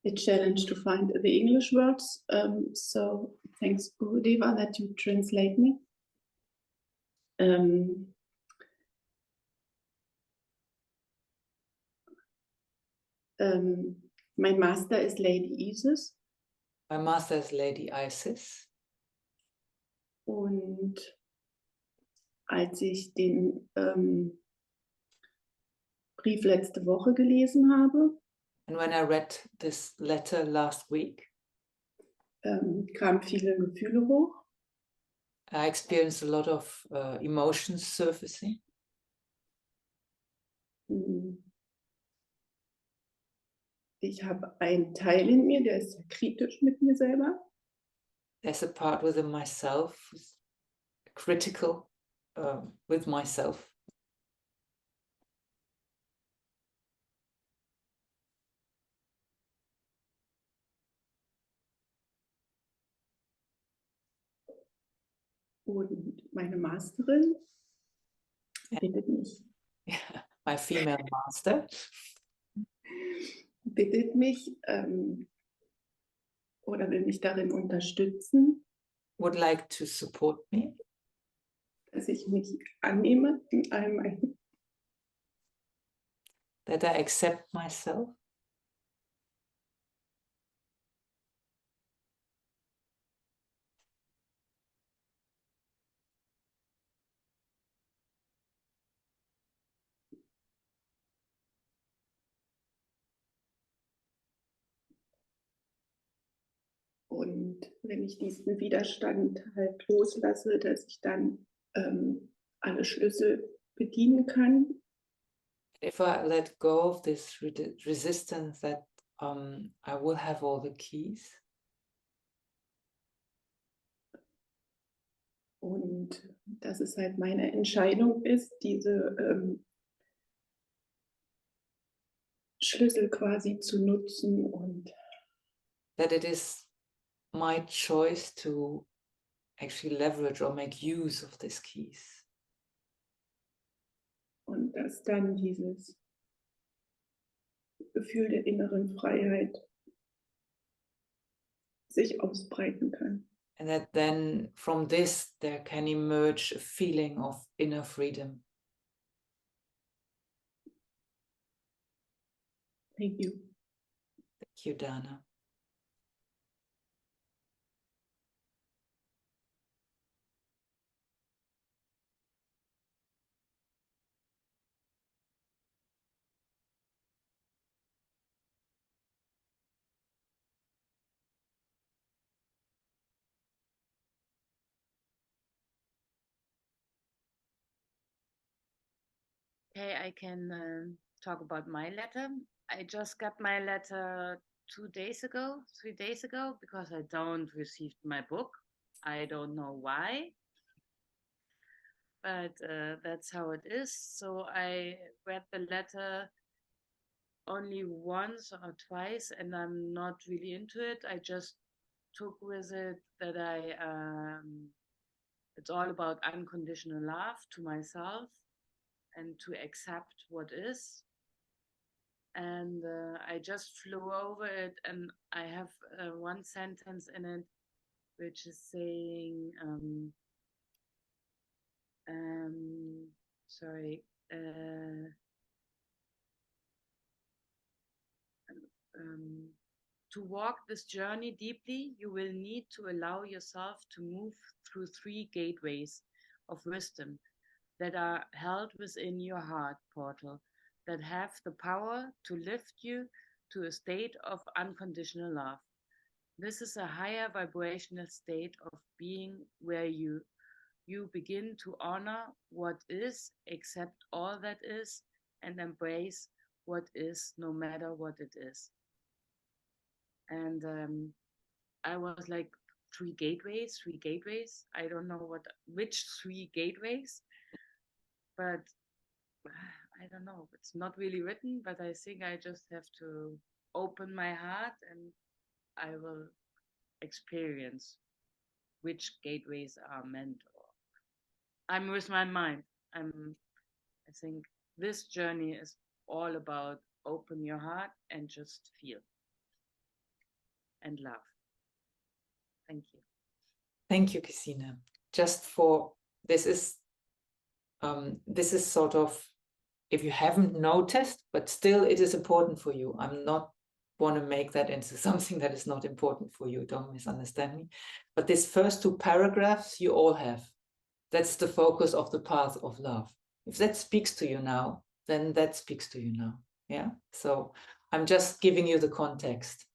a challenge to find the English words. So thanks, Gurudeva, that you translate me. Mein Master ist Lady Isis. My master is Lady Isis. Und als ich den Brief letzte Woche gelesen habe, And when I read this letter last week, kamen viele Gefühle hoch. I experienced a lot of emotions surfacing. Ich habe einen Teil in mir, der ist sehr kritisch mit mir selber. There's a part within myself, who's critical with myself. Und meine Masterin bittet mich, My female master bittet mich oder will mich darin unterstützen, would like to support me, dass ich mich annehme in all meinen that I accept myself, und wenn ich diesen Widerstand halt loslasse, dass ich dann alle Schlüssel bedienen kann. if I let go of this resistance, that I will have all the keys. Und dass es halt meine Entscheidung ist, diese Schlüssel quasi zu nutzen und That it is my choice to actually leverage or make use of these keys. und dass dann dieses Gefühl der inneren Freiheit sich ausbreiten kann. And that then from this there can emerge a feeling of inner freedom. Thank you. Thank you, Dana. Okay, I can talk about my letter. I just got my letter 2 days ago, 3 days ago, because I don't received my book. I don't know why, but that's how it is. So I read the letter only once or twice, and I'm not really into it. I just took with it that it's all about unconditional love to myself and to accept what is. And I just flew over it, and I have one sentence in it which is saying, to walk this journey deeply, you will need to allow yourself to move through 3 gateways of wisdom that are held within your heart portal, that have the power to lift you to a state of unconditional love. This is a higher vibrational state of being where you begin to honor what is, accept all that is, and embrace what is, no matter what it is. And I was like, 3 gateways. I don't know which 3 gateways, but I don't know. It's not really written, but I think I just have to open my heart, and I will experience which gateways are meant. I'm with my mind. I think this journey is all about open your heart and just feel and love. Thank you. Thank you, Christina. Just for this is sort of if you haven't noticed, but still it is important for you. I'm not want to make that into something that is not important for you. Don't misunderstand me. But these first 2 paragraphs you all have. That's the focus of the path of love. If that speaks to you now, then that speaks to you now. Yeah. So I'm just giving you the context.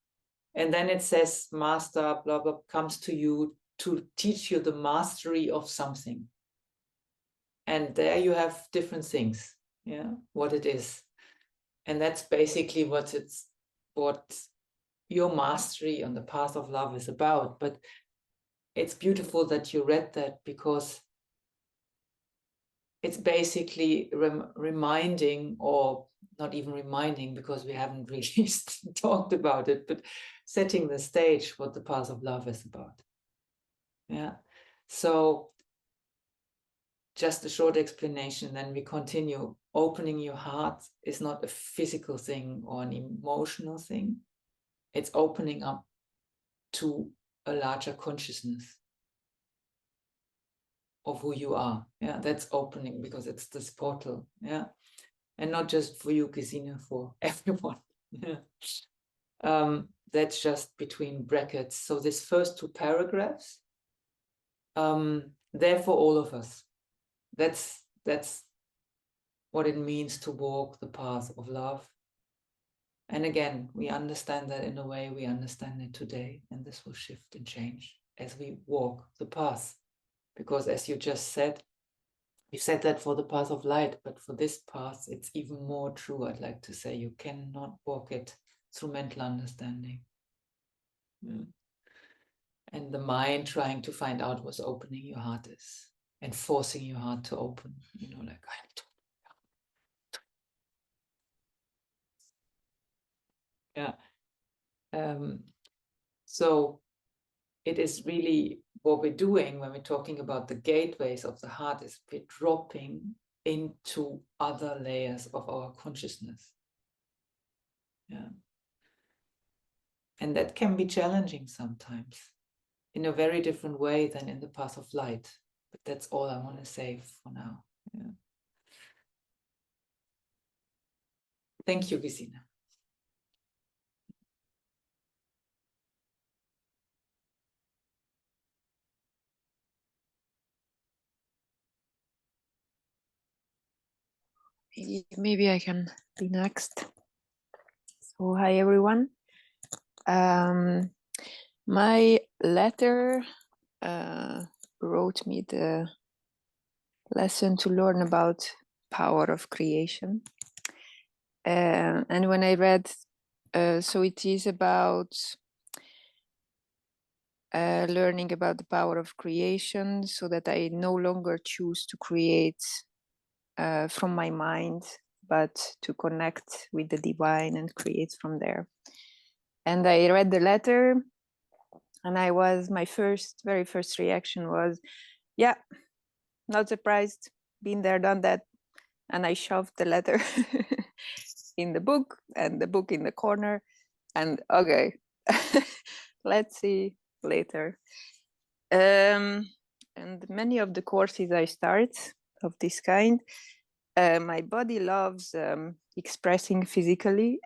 And then it says, master, blah, blah, comes to you to teach you the mastery of something. And there you have different things. Yeah. What it is. And that's basically what your mastery on the path of love is about. But it's beautiful that you read that, because it's basically reminding, or not even reminding, because we haven't really talked about it, but setting the stage what the path of love is about. Yeah. So just a short explanation, then we continue. Opening your heart is not a physical thing or an emotional thing. It's opening up to a larger consciousness of who you are. Yeah, that's opening, because it's this portal. Yeah, and not just for you, Gesine, for everyone. Yeah. That's just between brackets. So this first 2 paragraphs, they're for all of us. That's what it means to walk the path of love. And again, we understand that in a way we understand it today, and this will shift and change as we walk the path. Because as you just said, you said that for the path of light, but for this path, it's even more true. I'd like to say you cannot walk it through mental understanding. And the mind trying to find out what opening your heart is and forcing your heart to open, you know, like so it is really what we're doing when we're talking about the gateways of the heart, is we're dropping into other layers of our consciousness. Yeah. And that can be challenging sometimes in a very different way than in the path of light. But that's all I want to say for now. Yeah. Thank you, Gesine. Maybe I can be next. So hi everyone. My letter wrote me the lesson to learn about power of creation. And when I read, so it is about learning about the power of creation, so that I no longer choose to create from my mind, but to connect with the divine and create from there. And I read the letter, and my very first reaction was, yeah, not surprised, been there, done that. And I shoved the letter in the book, and the book in the corner, and okay, let's see later. And many of the courses I start of this kind, my body loves expressing physically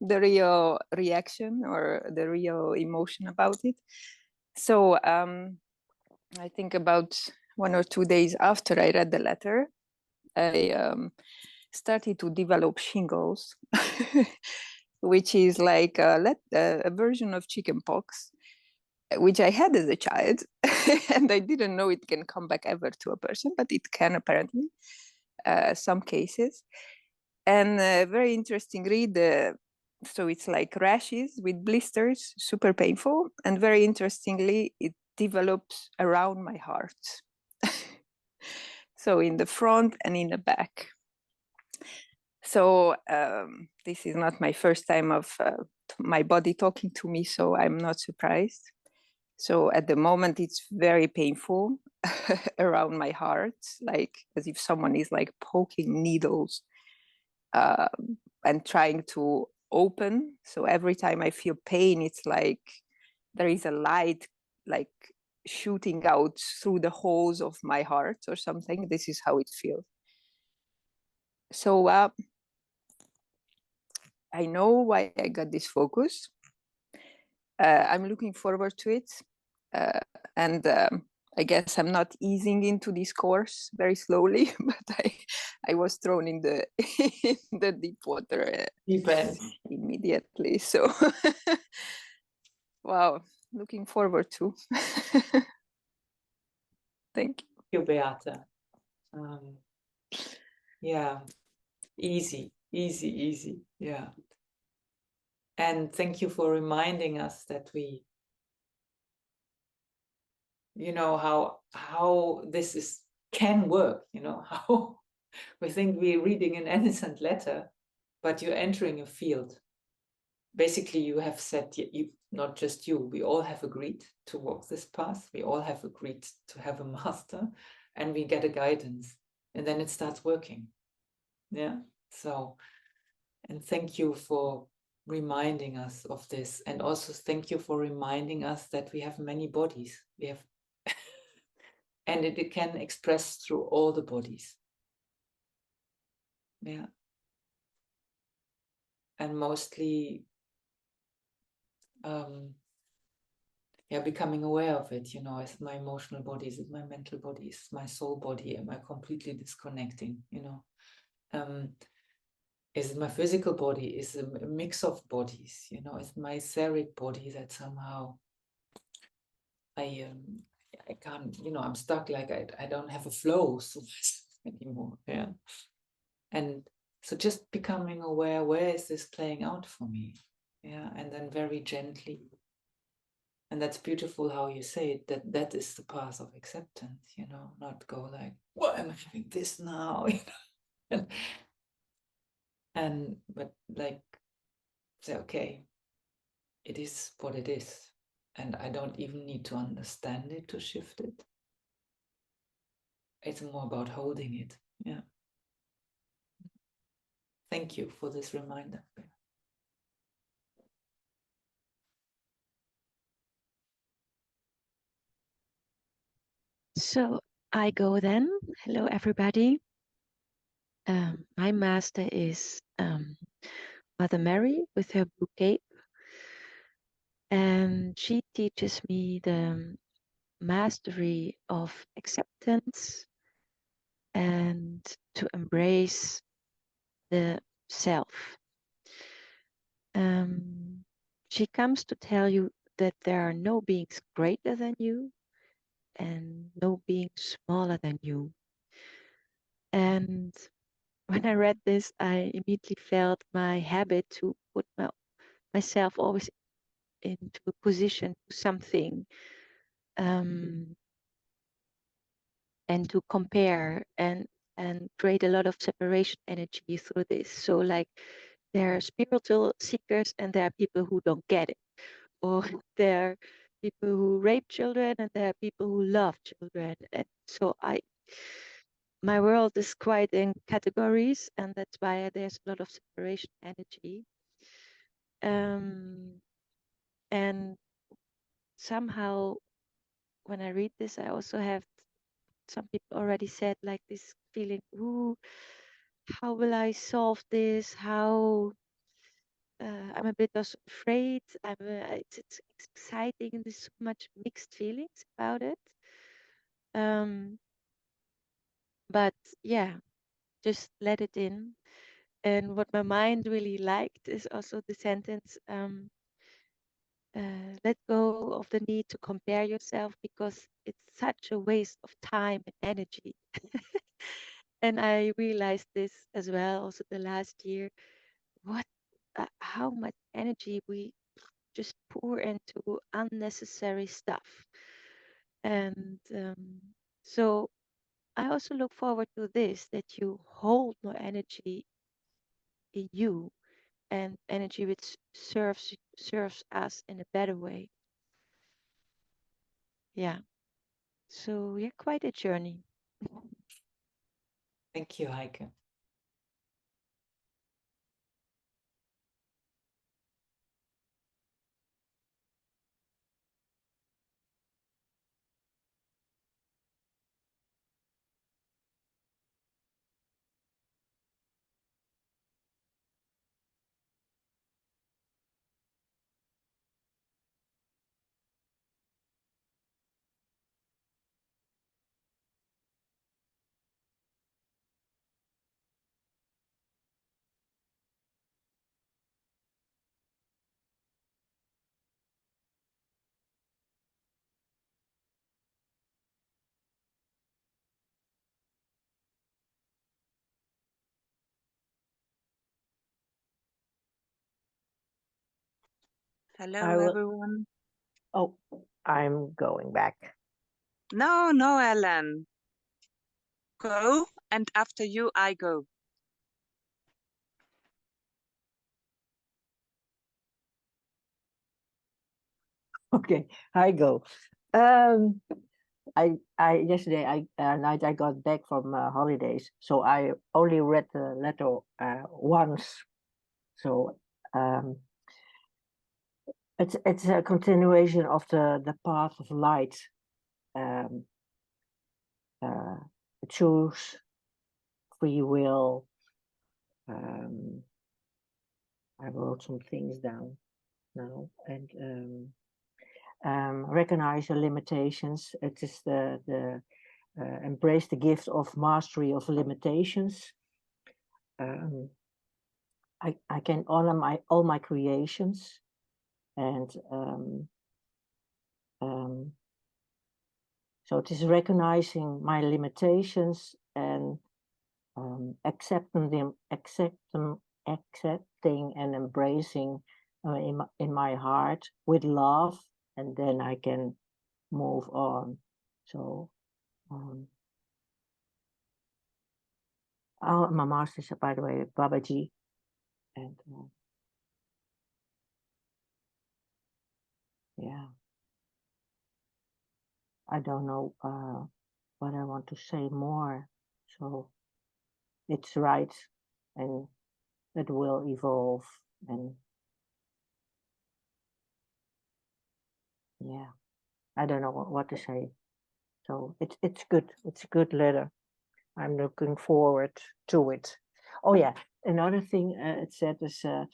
the real reaction or the real emotion about it. So I think about 1 or 2 days after I read the letter, I started to develop shingles, which is like a version of chickenpox, which I had as a child, and I didn't know it can come back ever to a person, but it can apparently, some cases. And very interesting read, so it's like rashes with blisters, super painful, and very interestingly, it develops around my heart. So in the front and in the back. So this is not my first time of my body talking to me, so I'm not surprised. So at the moment, it's very painful around my heart, like as if someone is like poking needles and trying to open. So every time I feel pain, it's like there is a light like shooting out through the holes of my heart or something. This is how it feels. So I know why I got this focus. I'm looking forward to it. And I guess I'm not easing into this course very slowly, but I was thrown in the in the deep water immediately. So wow, looking forward to. Thank you, Beate. Yeah, easy. Yeah. And thank you for reminding us that we, you know, how this can work, you know, how we think we're reading an innocent letter, but you're entering a field. Basically, you have said, you, not just you, we all have agreed to walk this path. We all have agreed to have a master, and we get a guidance, and then it starts working. Yeah. So, and thank you for reminding us of this, and also thank you for reminding us that we have many bodies. We have, and it can express through all the bodies. Yeah. And mostly, yeah, becoming aware of it, you know, is my emotional body, is it my mental body, is my soul body, am I completely disconnecting, you know? Is it my physical body, is it a mix of bodies, you know, is my etheric body that somehow I can't, you know, I'm stuck, like I don't have a flow so anymore, yeah. And so just becoming aware, where is this playing out for me? Yeah, and then very gently. And that's beautiful how you say it, that is the path of acceptance, you know, not go like, why am I having this now? You know? But like say, okay, it is what it is. And I don't even need to understand it to shift it. It's more about holding it. Yeah. Thank you for this reminder. So I go then. Hello, everybody. My master is Mother Mary with her blue cape, and she teaches me the mastery of acceptance and to embrace the self. She comes to tell you that there are no beings greater than you and no being smaller than you. And when I read this, I immediately felt my habit to put myself always into a position to something, and to compare and create a lot of separation energy through this. So like there are spiritual seekers and there are people who don't get it, or there are people who rape children and there are people who love children. And so my world is quite in categories, and that's why there's a lot of separation energy. And somehow when I read this, I also have, some people already said, like this feeling, ooh, how will I solve this? How I'm a bit also afraid. It's exciting and there's so much mixed feelings about it. But yeah, just let it in. And what my mind really liked is also the sentence, let go of the need to compare yourself because it's such a waste of time and energy. And I realized this as well also the last year, how much energy we just pour into unnecessary stuff. And so I also look forward to this, that you hold more energy in you, and energy which serves us in a better way. Yeah. So yeah, quite a journey. Thank you, Heike. Hello, everyone. Oh, I'm going back. No, no, Ellen. Go, and after you, I go. Okay, I go. Yesterday night I got back from holidays, so I only read the letter once. So it's a continuation of the path of light. Choose free will. I wrote some things down now, and recognize your limitations. It is the embrace the gift of mastery of limitations. I can honor all my creations, and so it is recognizing my limitations and accepting and embracing in my heart with love, and then I can move on. So my master is, by the way, Babaji, and yeah, I don't know what I want to say more. So it's right, and it will evolve, and yeah, I don't know what to say. So it's good. It's a good letter. I'm looking forward to it. Oh yeah, another thing it said is that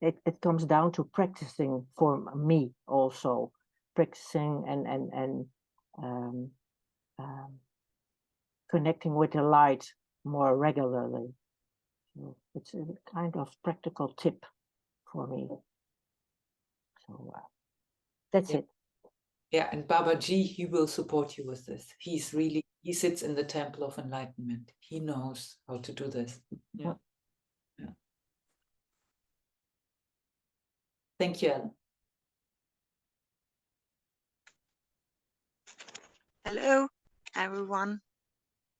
it comes down to practicing for me also, practicing and connecting with the light more regularly. So it's a kind of practical tip for me. So that's it. Yeah, and Babaji, he will support you with this. He sits in the temple of enlightenment. He knows how to do this. Yeah. Yeah. Thank you, Ellen. Hello, everyone.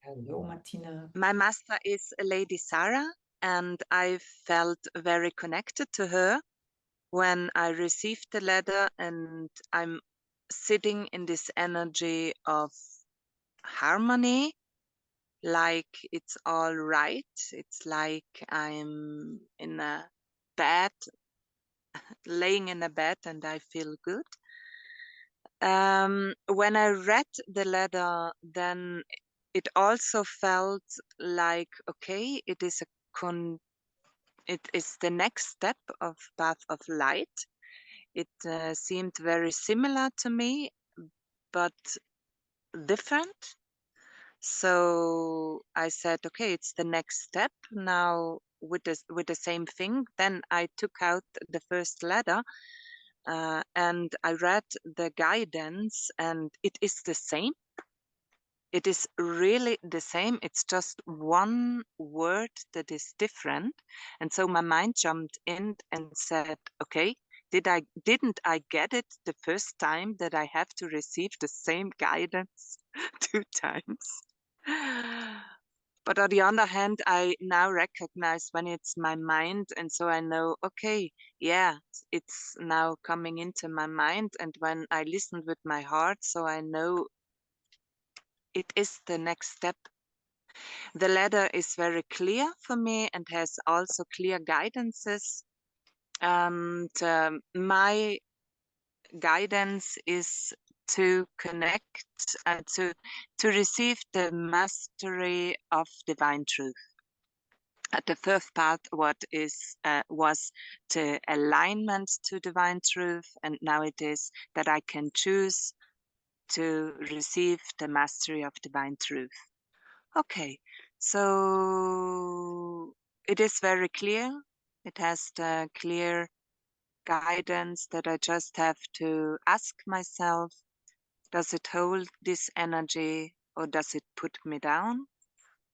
Hello, Martina. My master is Lady Sarah, and I felt very connected to her when I received the letter, and I'm sitting in this energy of harmony, like it's all right. It's like I'm in a bed, laying in a bed, and I feel good. When I read the letter, then it also felt like, okay, it is the next step of path of light. It seemed very similar to me, but different. So I said, okay, it's the next step now with the same thing. Then I took out the first letter and I read the guidance, and it is the same. It is really the same. It's just one word that is different. And so my mind jumped in and said, okay, didn't I get it the first time that I have to receive the same guidance 2 times? But on the other hand, I now recognize when it's my mind, and so I know, okay, yeah, it's now coming into my mind. And when I listened with my heart, so I know it is the next step. The letter is very clear for me and has also clear guidances. And my guidance is to connect and to receive the mastery of divine truth. The first part was the alignment to divine truth, and now it is that I can choose to receive the mastery of divine truth. Okay, so it is very clear. It has the clear guidance that I just have to ask myself, does it hold this energy or does it put me down?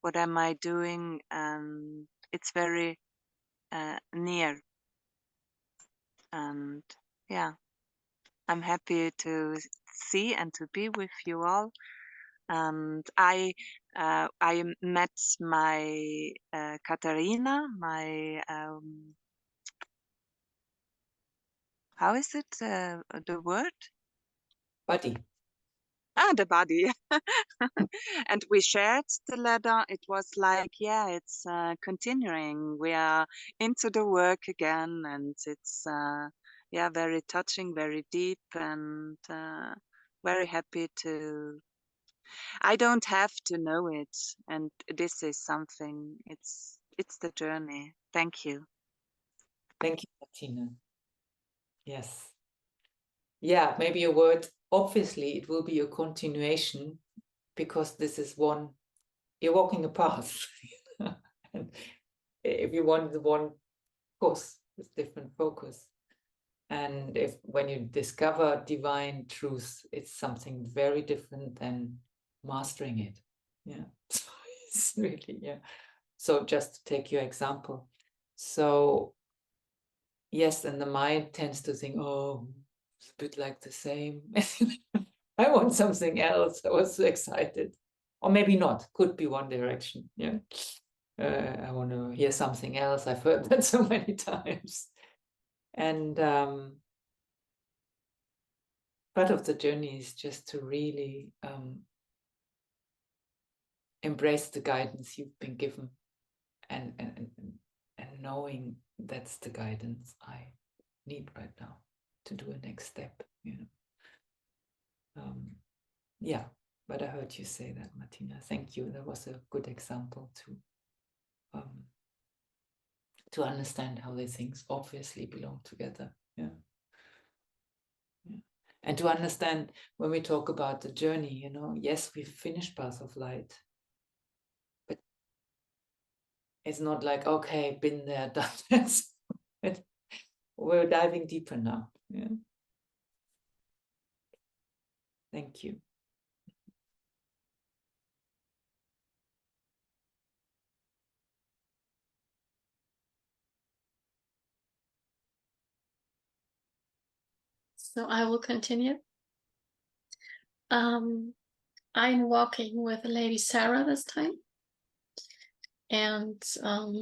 What am I doing? And it's very near. And yeah, I'm happy to see and to be with you all. And I met my Katharina, my how is it the word? Buddy. The body. And we shared the letter. It was like, yeah, it's continuing. We are into the work again, and it's yeah, very touching, very deep, and very happy to. I don't have to know it, and this is something. It's the journey. Thank you. Thank you, Martina. Yes. Yeah, maybe a word. Obviously, it will be a continuation because this is one. You're walking a path. And if you want the one course with different focus. And if when you discover divine truth, it's something very different than mastering it. Yeah. So it's really, yeah. So just to take your example. So yes, and the mind tends to think, oh, it's a bit like the same. I want something else. I was so excited. Or maybe not. Could be one direction. Yeah. I want to hear something else. I've heard that so many times. And part of the journey is just to really embrace the guidance you've been given and knowing that's the guidance I need right now to do a next step, you know. Yeah, but I heard you say that, Martina. Thank you. That was a good example to understand how these things obviously belong together. Yeah. Yeah. And to understand when we talk about the journey, you know, yes, we've finished Path of Light, but it's not like, okay, been there, done that. We're diving deeper now. Yeah. Thank you. So I will continue. I'm walking with Lady Sarah this time. And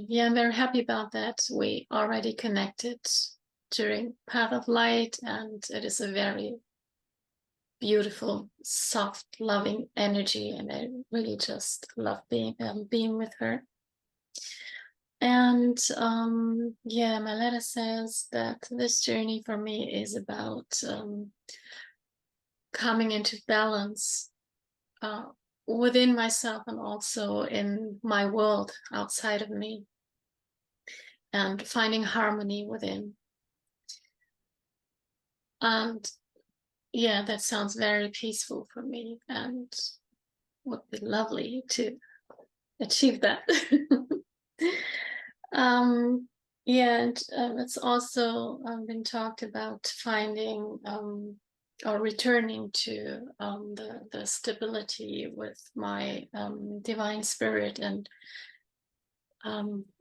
yeah, I'm very happy about that. We already connected during Path of Light, and it is a very beautiful, soft, loving energy. And I really just love being with her. And yeah, my letter says that this journey for me is about coming into balance within myself and also in my world outside of me, and finding harmony within. And yeah, that sounds very peaceful for me and would be lovely to achieve that. Yeah, and it's also been talked about finding or returning to the stability with my divine spirit, and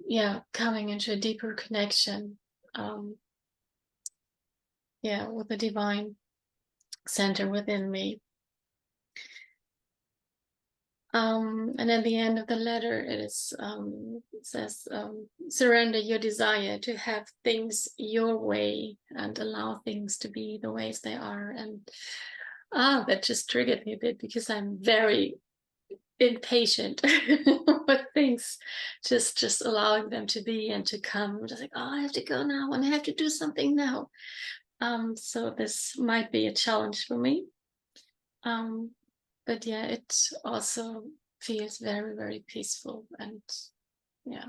yeah, coming into a deeper connection yeah, with the divine center within me. And at the end of the letter, it says, surrender your desire to have things your way and allow things to be the ways they are. And that just triggered me a bit because I'm very impatient with things, just allowing them to be and to come. Just like, oh, I have to go now and I have to do something now. So this might be a challenge for me. But yeah, it also feels very, very peaceful, and yeah,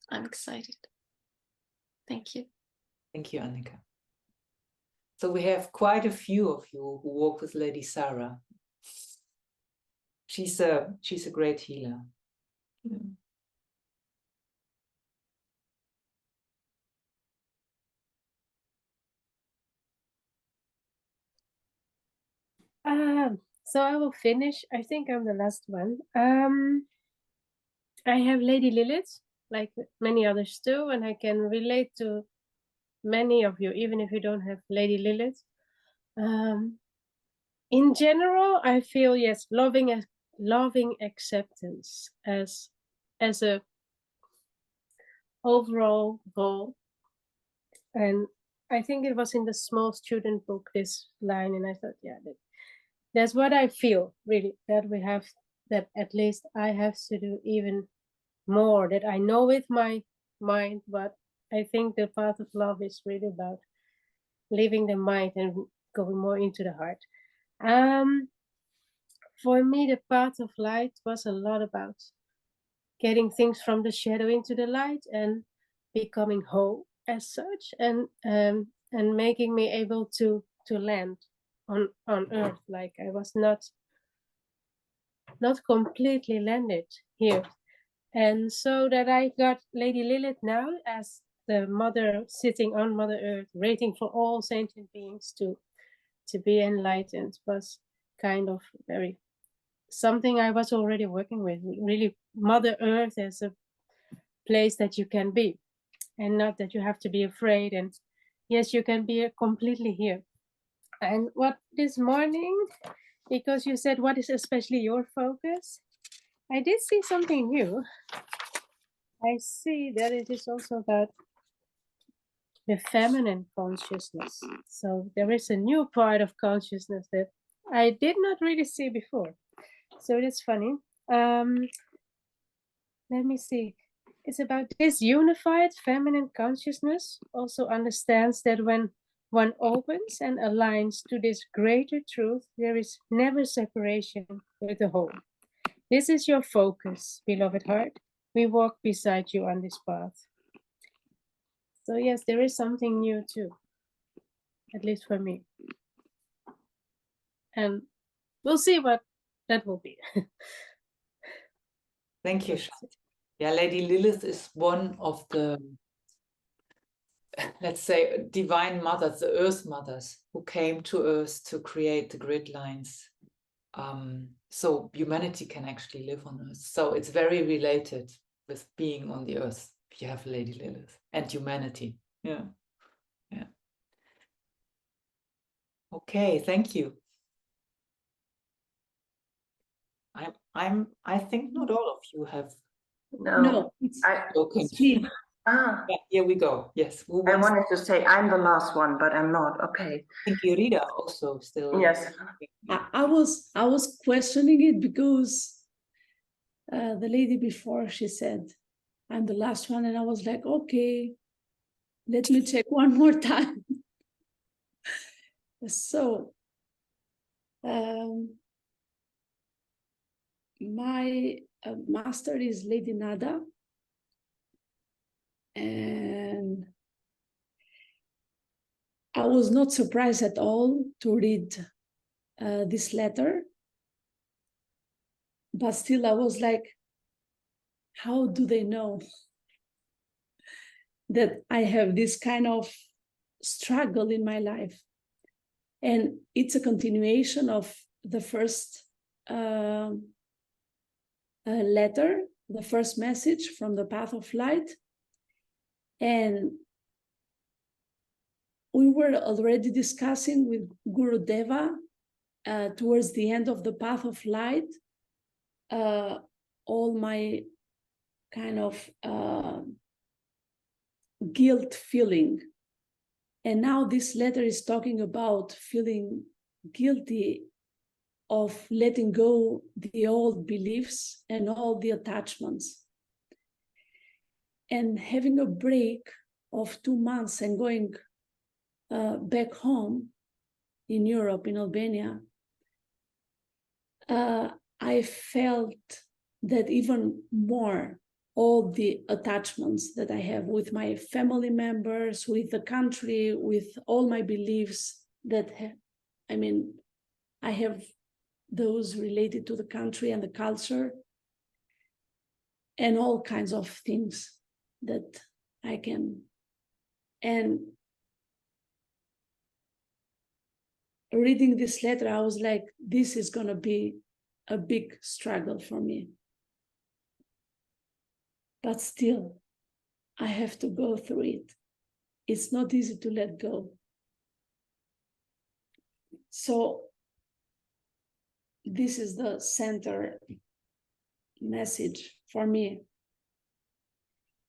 I'm excited. Thank you. Thank you, Annika. So we have quite a few of you who walk with Lady Sarah. She's a great healer. Yeah. So I will finish. I think I'm the last one. I have Lady Lilith, like many others do, and I can relate to many of you, even if you don't have Lady Lilith. In general, I feel, yes, loving acceptance as a overall goal. And I think it was in the small student book, this line, and I thought, yeah, that's what I feel, really, that at least I have to do even more, that I know with my mind, but I think the path of love is really about leaving the mind and going more into the heart. For me, the path of light was a lot about getting things from the shadow into the light and becoming whole as such, and making me able to land on earth. Like I was not completely landed here. And so that I got Lady Lilith now as the mother sitting on Mother Earth, waiting for all sentient beings to be enlightened, was kind of very something I was already working with. Really, Mother Earth as a place that you can be, and not that you have to be afraid. And yes, you can be completely here. And what this morning, because you said what is especially your focus, I did see something new. I see that it is also about the feminine consciousness. So there is a new part of consciousness that I did not really see before. So it's funny. Let me see. It's about this unified feminine consciousness also understands that when one opens and aligns to this greater truth, there is never separation with the whole. This is your focus, beloved heart. We walk beside you on this path. So yes, there is something new too, at least for me. And we'll see what that will be. Thank you, Shanti. Yeah, Lady Lilith is one of the, let's say, divine mothers, the earth mothers, who came to earth to create the grid lines. So humanity can actually live on earth. So it's very related with being on the earth. You have Lady Lilith and humanity. Yeah. Yeah. Okay, thank you. I think not all of you have No, spoken. it's me. Ah, yeah, here we go. Yes. I wanted to say I'm the last one, but I'm not. Okay. I think Irida also still. Yes. I was questioning it because the lady before, she said, I'm the last one. And I was like, okay, let me check one more time. So my master is Lady Nada. And I was not surprised at all to read this letter. But still, I was like, how do they know that I have this kind of struggle in my life? And it's a continuation of the first letter, the first message from the Path of Light. And we were already discussing with Guru Deva towards the end of the Path of Light, all my kind of guilt feeling. And now this letter is talking about feeling guilty of letting go the old beliefs and all the attachments. And having a break of 2 months and going back home in Europe, in Albania, I felt that even more, all the attachments that I have with my family members, with the country, with all my beliefs that, I have those related to the country and the culture and all kinds of things that I can. And reading this letter, I was like, this is going to be a big struggle for me. but still, I have to go through it. It's not easy to let go. So this is the center message for me.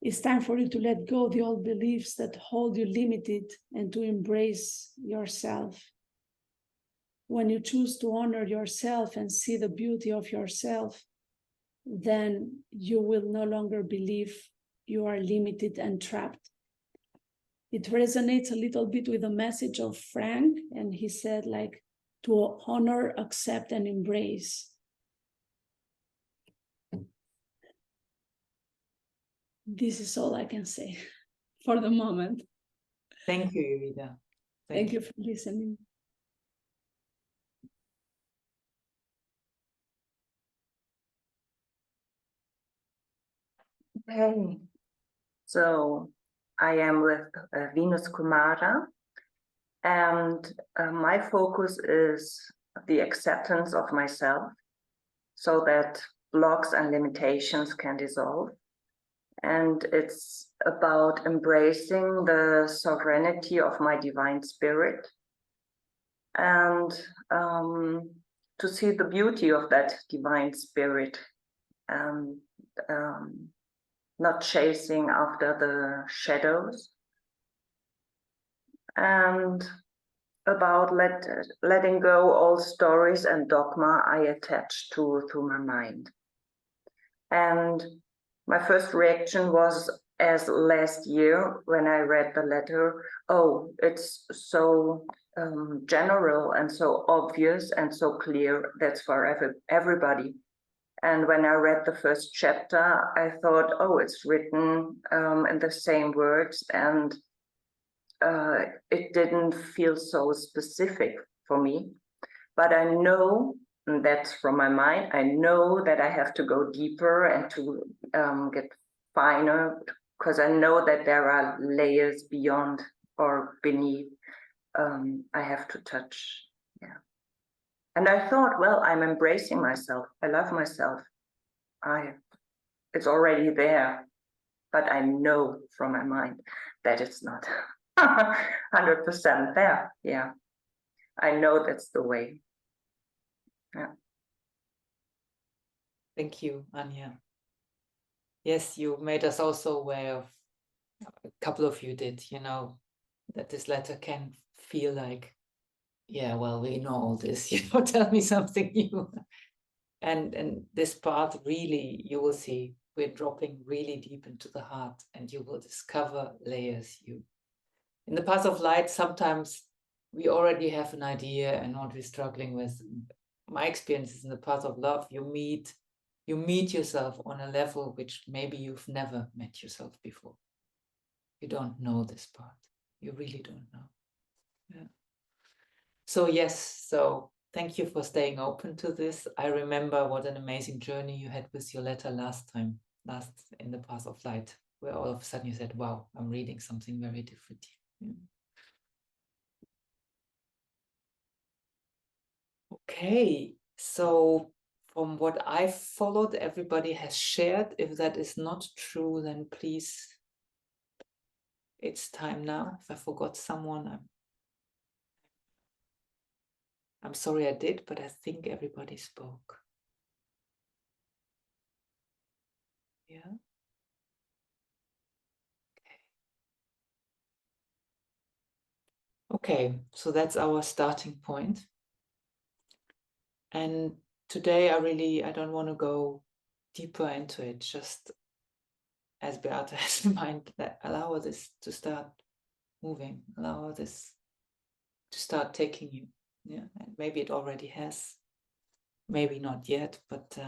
It's time for you to let go the old beliefs that hold you limited and to embrace yourself. When you choose to honor yourself and see the beauty of yourself, then you will no longer believe you are limited and trapped. It resonates a little bit with the message of Frank, and he said, like, to honor, accept, and embrace. This is all I can say for the moment. Thank you, Irida. Thank you for listening. Okay, so I am with Venus Kumara, and my focus is the acceptance of myself so that blocks and limitations can dissolve. And it's about embracing the sovereignty of my divine spirit and to see the beauty of that divine spirit and not chasing after the shadows, and about letting go all stories and dogma I attach to my mind. And my first reaction was, as last year when I read the letter, oh, it's so general and so obvious and so clear, that's for everybody. And when I read the first chapter, I thought, oh, it's written in the same words, and it didn't feel so specific for me. But I know, and that's from my mind, I know that I have to go deeper and to get finer, because I know that there are layers beyond or beneath I have to touch. Yeah. And I thought, well, I'm embracing myself. I love myself. It's already there, but I know from my mind that it's not 100% there. Yeah, I know that's the way. Yeah. Thank you, Anja. Yes, you made us also aware of, a couple of you did, that this letter can feel like, yeah, well, we know all this, tell me something new. And this part, really, you will see, we're dropping really deep into the heart, and you will discover layers. In the path of light, sometimes we already have an idea and what we're struggling with. My experience is in the path of love, you meet yourself on a level which maybe you've never met yourself before. You don't know this part. You really don't know. Yeah. So yes, thank you for staying open to this. I remember what an amazing journey you had with your letter last in the path of light, where all of a sudden you said, wow, I'm reading something very different. Yeah. Okay, so from what I've followed, everybody has shared. If that is not true, then please, it's time now. If I forgot someone, I'm sorry I did, but I think everybody spoke. Yeah. Okay, so that's our starting point. And today I don't want to go deeper into it, just as Beata has in mind, that allow this to start moving, allow this to start taking you. Yeah, and maybe it already has, maybe not yet, but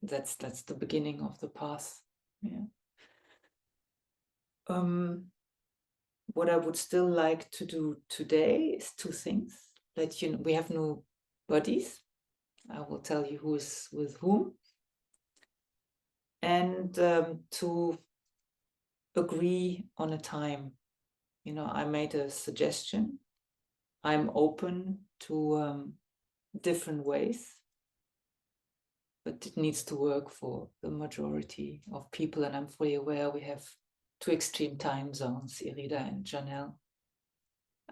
that's the beginning of the path. Yeah. What I would still like to do today is two things. Let you know, we have new buddies. I will tell you who is with whom. And to agree on a time. I made a suggestion. I'm open to different ways. but it needs to work for the majority of people. And I'm fully aware we have 2 extreme time zones, Irida and Janelle,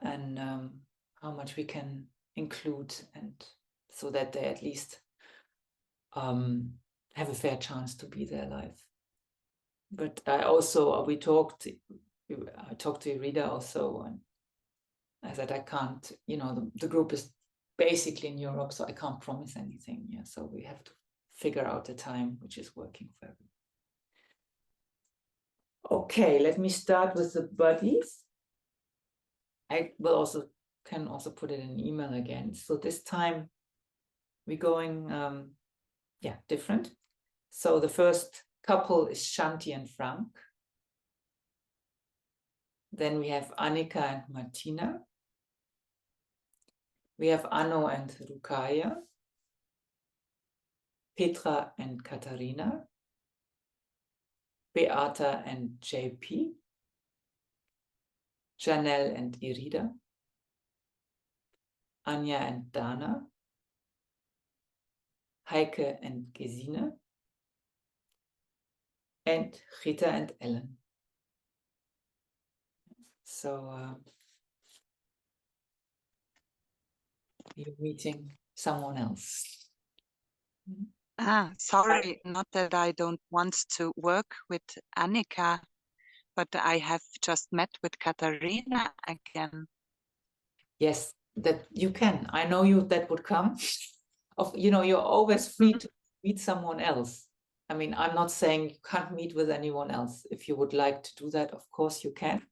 and how much we can include, and so that they at least have a fair chance to be there live. But I talked to Irida also, and I said I can't, the group is basically in Europe, so I can't promise anything. Yeah, so we have to figure out a time which is working for everyone. Okay, let me start with the bodies. I can also put it in an email again. So this time we're going, different. So the first couple is Shanti and Frank. Then we have Annika and Martina. We have Anno and Rukaya. Petra and Katharina. Beata and JP. Janelle and Irida. Anja and Dana. Heike and Gesine. And Rita and Ellen. So you're meeting someone else. Sorry, not that I don't want to work with Annika, but I have just met with Katharina again. Yes, that you can. I know that would come. You're always free to meet someone else. I mean, I'm not saying you can't meet with anyone else. If you would like to do that, of course you can.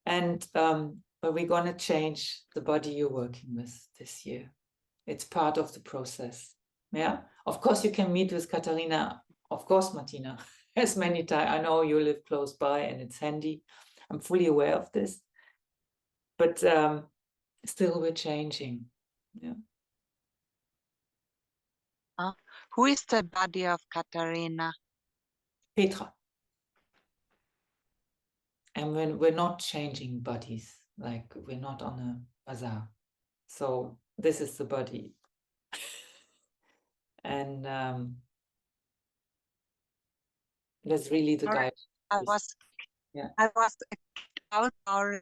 And but we're going to change the body you're working with this year. It's part of the process. Yeah, of course you can meet with Katharina. Of course, Martina, as many times. I know you live close by and it's handy. I'm fully aware of this. But still, we're changing. Yeah. Who is the body of Katharina? Petra. And when we're not changing bodies, like we're not on a bazaar. So this is the body. And that's really the guy. I was kicked out or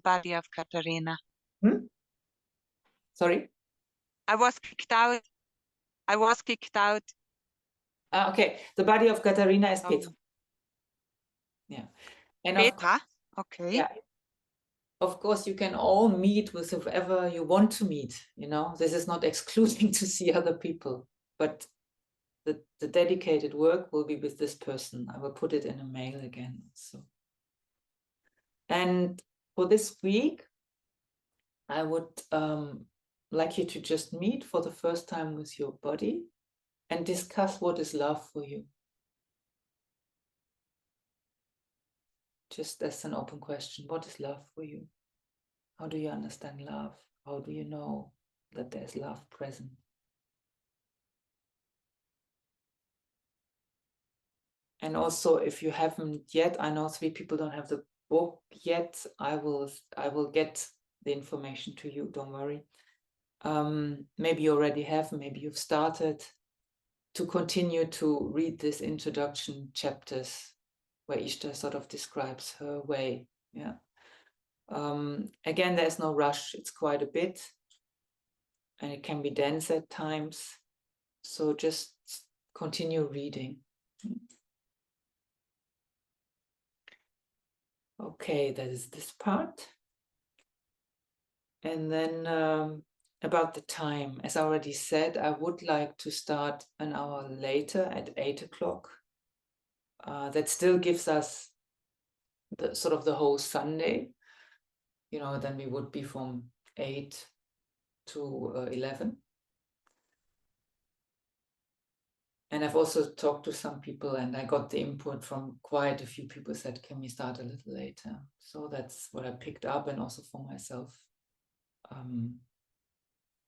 body of Katharina. Sorry? I was kicked out. Okay, the body of Katharina is Petra. Yeah. And Petra? Okay. Yeah. Of course, you can all meet with whoever you want to meet. This is not excluding to see other people, but the dedicated work will be with this person. I will put it in a mail again. So, and for this week, I would like you to just meet for the first time with your body and discuss what is love for you. Just as an open question, what is love for you? How do you understand love? How do you know that there's love present? And also, if you haven't yet, I know 3 people don't have the book yet. I will get the information to you. Don't worry. Maybe you already have. Maybe you've started to continue to read this introduction chapters where Ishtar sort of describes her way. Yeah. Again, there's no rush. It's quite a bit, and it can be dense at times. So just continue reading. Okay, that is this part. And then about the time, as I already said, I would like to start an hour later at 8 o'clock. That still gives us the whole Sunday. Then we would be from 8 to 11. And I've also talked to some people, and I got the input from quite a few people said, can we start a little later? So that's what I picked up, and also for myself.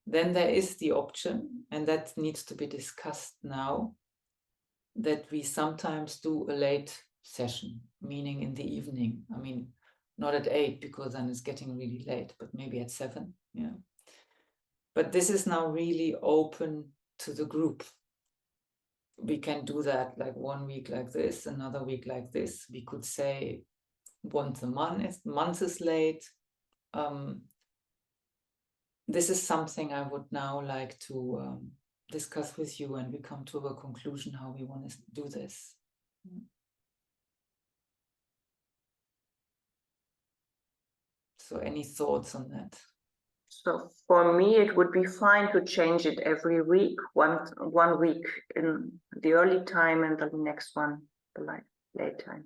Then there is the option, and that needs to be discussed now, that we sometimes do a late session, meaning in the evening. I mean, not at 8, because then it's getting really late, but maybe at 7. Yeah. But this is now really open to the group. We can do that like 1 week like this, another week like this. We could say once a month is late. This is something I would now like to discuss with you, and we come to a conclusion how we want to do this. So any thoughts on that? So for me, it would be fine to change it every week, one week in the early time and the next one the late time.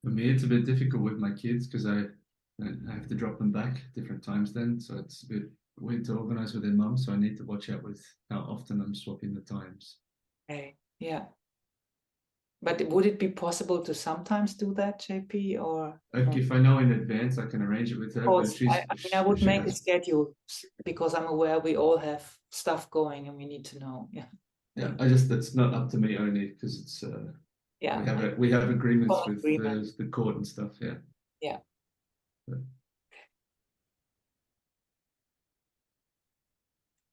For me, it's a bit difficult with my kids because I have to drop them back different times then, so it's a bit weird to organize with their mum. So I need to watch out with how often I'm swapping the times. Okay, yeah. But would it be possible to sometimes do that, JP? Or if I know in advance, I can arrange it with her. But I would make a schedule because I'm aware we all have stuff going and we need to know. Yeah. Yeah, that's not up to me only because it's yeah. We have agreements with agreement. the court and stuff. Yeah. Yeah. But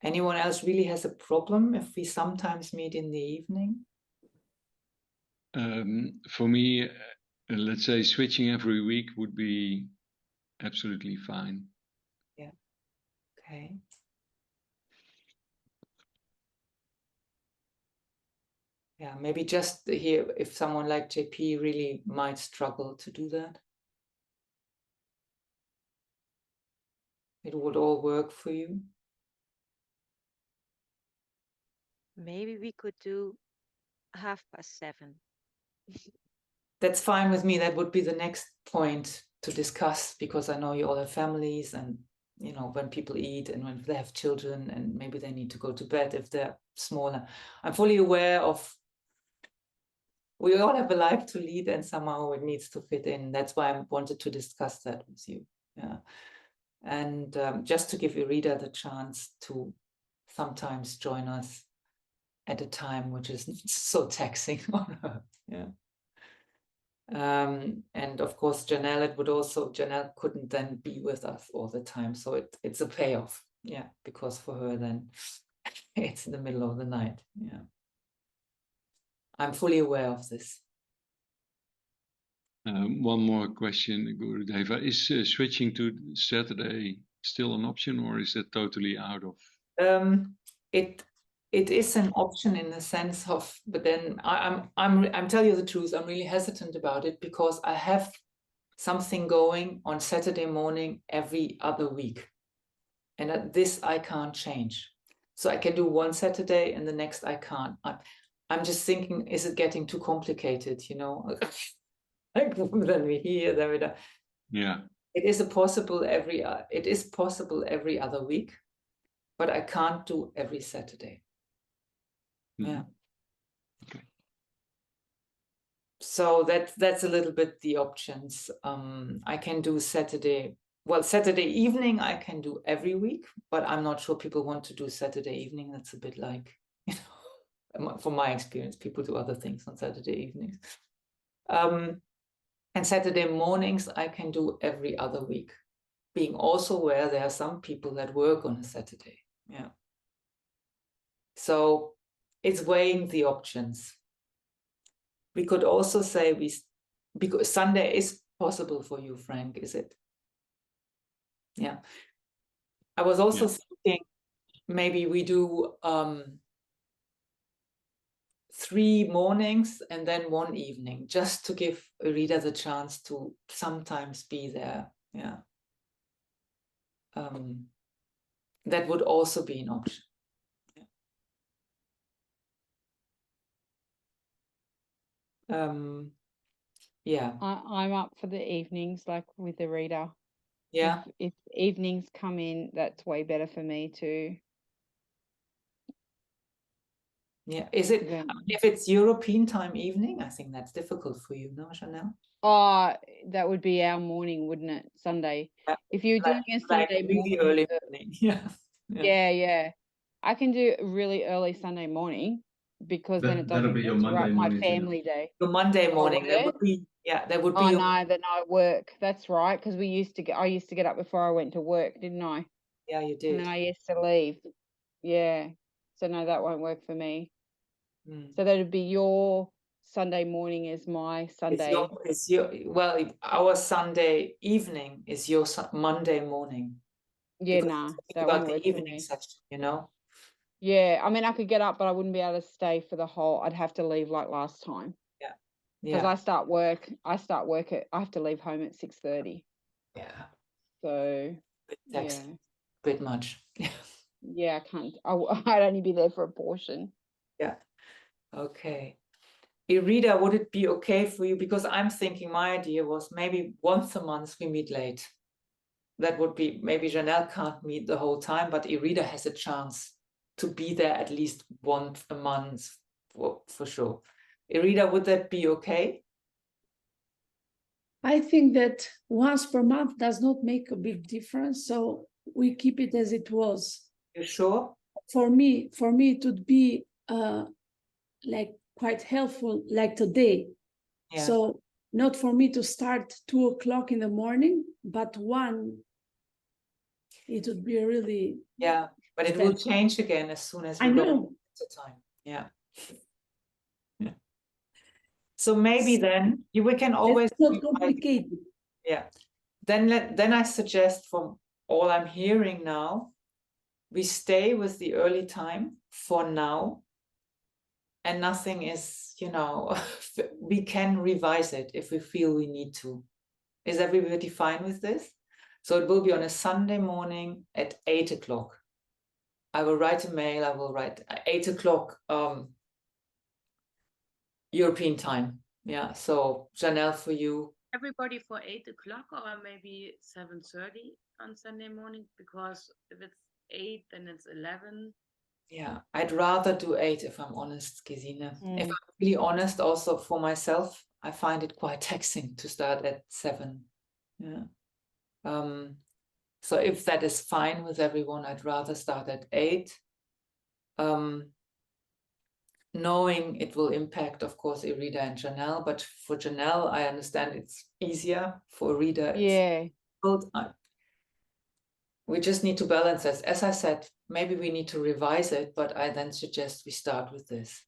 anyone else really has a problem if we sometimes meet in the evening? For me, let's say switching every week would be absolutely fine. Yeah. Okay. Yeah, maybe just here, if someone like JP really might struggle to do that. It would all work for you. Maybe we could do 7:30. That's fine with me. That would be the next point to discuss, because I know you all have families, and you know, when people eat and when they have children and maybe they need to go to bed if they're smaller. I'm fully aware of we all have a life to lead and somehow it needs to fit in. That's why I wanted to discuss that with you. Yeah. And just to give Irida the chance to sometimes join us at a time which is not so taxing on her. Yeah. And of course, Janelle couldn't then be with us all the time. So it's a payoff. Yeah. Because for her then it's in the middle of the night. Yeah. I'm fully aware of this. One more question, Gurudeva. Is switching to Saturday still an option, or is it totally out of? It is an option in the sense of, but then I'm telling you the truth, I'm really hesitant about it because I have something going on Saturday morning every other week, and this I can't change. So I can do one Saturday and the next I can't. I'm just thinking, is it getting too complicated? You know, like then we here, then we do. Yeah. It is possible every other week, but I can't do every Saturday. Mm-hmm. Yeah. Okay. So that's a little bit the options. I can do Saturday. Well, Saturday evening I can do every week, but I'm not sure people want to do Saturday evening. That's a bit like, you know, from my experience, people do other things on Saturday evenings. And Saturday mornings I can do every other week, being also aware there are some people that work on a Saturday. Yeah. So it's weighing the options. We could also say because Sunday is possible for you, Frank, is it? Yeah. I was also thinking maybe we do 3 mornings and then 1 evening, just to give Irida the chance to sometimes be there. Yeah. That would also be an option. Yeah. I'm up for the evenings, like with the reader. Yeah. If evenings come in, that's way better for me too. Yeah. Is it, if it's European time evening, I think that's difficult for you, no, Janelle? Oh, that would be our morning, wouldn't it? Sunday. Yeah. If you're doing a Sunday really early morning. Yeah. I can do a really early Sunday morning because then it doesn't be your Monday interrupt my morning, family day. The Monday morning, that would be Yeah, that would be. Oh no, the night work. That's right, because I used to get up before I went to work, didn't I? Yeah, you did. And then I used to leave. Yeah. So no, that won't work for me. So that'd be your Sunday morning is my Sunday. It's your well, our Sunday evening is your Monday morning. Yeah, nah, that won't work for me. Session, you know. Yeah, I mean, I could get up, but I wouldn't be able to stay for the whole. I'd have to leave like last time. Yeah. Because I start work I have to leave home at 6:30. Yeah. So yeah. Bit much. Yeah, I can't. I'd only be there for a portion. Yeah. Okay. Irida, would it be okay for you? Because I'm thinking my idea was maybe once a month we meet late. That would be, maybe Janelle can't meet the whole time, but Irida has a chance to be there at least once a month for sure. Irida, would that be okay? I think that once per month does not make a big difference, so we keep it as it was. You sure? For me, it would be like quite helpful, like today. Yeah. So not for me to start 2 o'clock in the morning, but 1. It would be really. Yeah, but it will change again as soon as we go to time. Yeah. Yeah. So maybe then we can always. It's not complicated. Yeah. Then I suggest, from all I'm hearing now, we stay with the early time for now, and nothing is, we can revise it if we feel we need to. Is everybody fine with this? So it will be on a Sunday morning at 8 o'clock. I will write a mail. I will write 8 o'clock European time. Yeah. So Janelle, for you. Everybody for 8 o'clock, or maybe 7:30 on Sunday morning, because if it's 8, then it's 11. Yeah, I'd rather do 8 if I'm honest, Gesine. If I'm really honest, also for myself, I find it quite taxing to start at 7. Yeah. So if that is fine with everyone, I'd rather start at 8. Knowing it will impact, of course, Irida and Janelle, but for Janelle, I understand it's easier. For Irida, it's we just need to balance this. As I said, maybe we need to revise it, but I then suggest we start with this.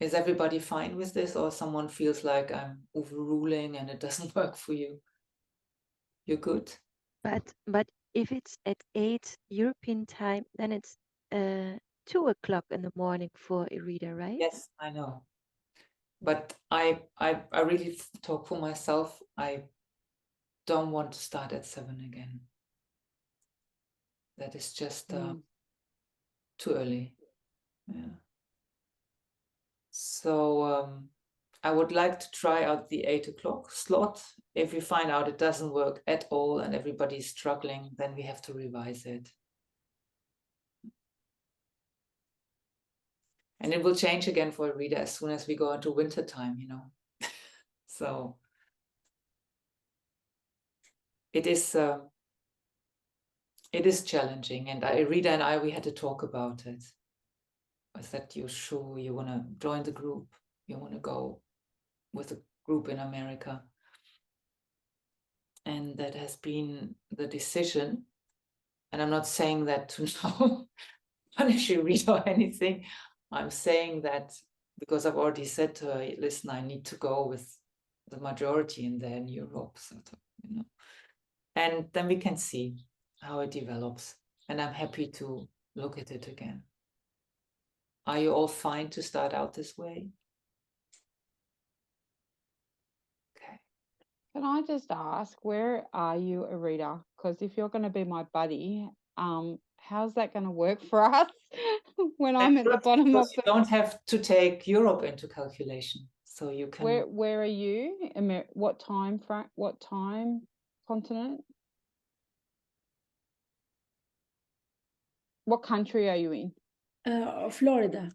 Is everybody fine with this, or someone feels like I'm overruling and it doesn't work for you? You're good? But if it's at 8 European time, then it's 2 o'clock in the morning for Irida, right? Yes, I know. But I really talk for myself. I don't want to start at 7 again. That is just too early. Yeah. So I would like to try out the 8 o'clock slot. If we find out it doesn't work at all and everybody's struggling, then we have to revise it. And it will change again for a reader as soon as we go into winter time, So it is challenging, and Rita and I, we had to talk about it. I said, "You sure you want to join the group? You want to go with a group in America?" And that has been the decision. And I'm not saying that to now punish you, Rita, or anything. I'm saying that because I've already said to her, listen, I need to go with the majority in there in Europe, sort of, And then we can see how it develops. And I'm happy to look at it again. Are you all fine to start out this way? Okay. Can I just ask, where are you, Arita? Because if you're going to be my buddy, how's that going to work for us when I'm at the bottom of the... You don't have to take Europe into calculation, so you can... Where are you? What time continent? What country are you in? Florida.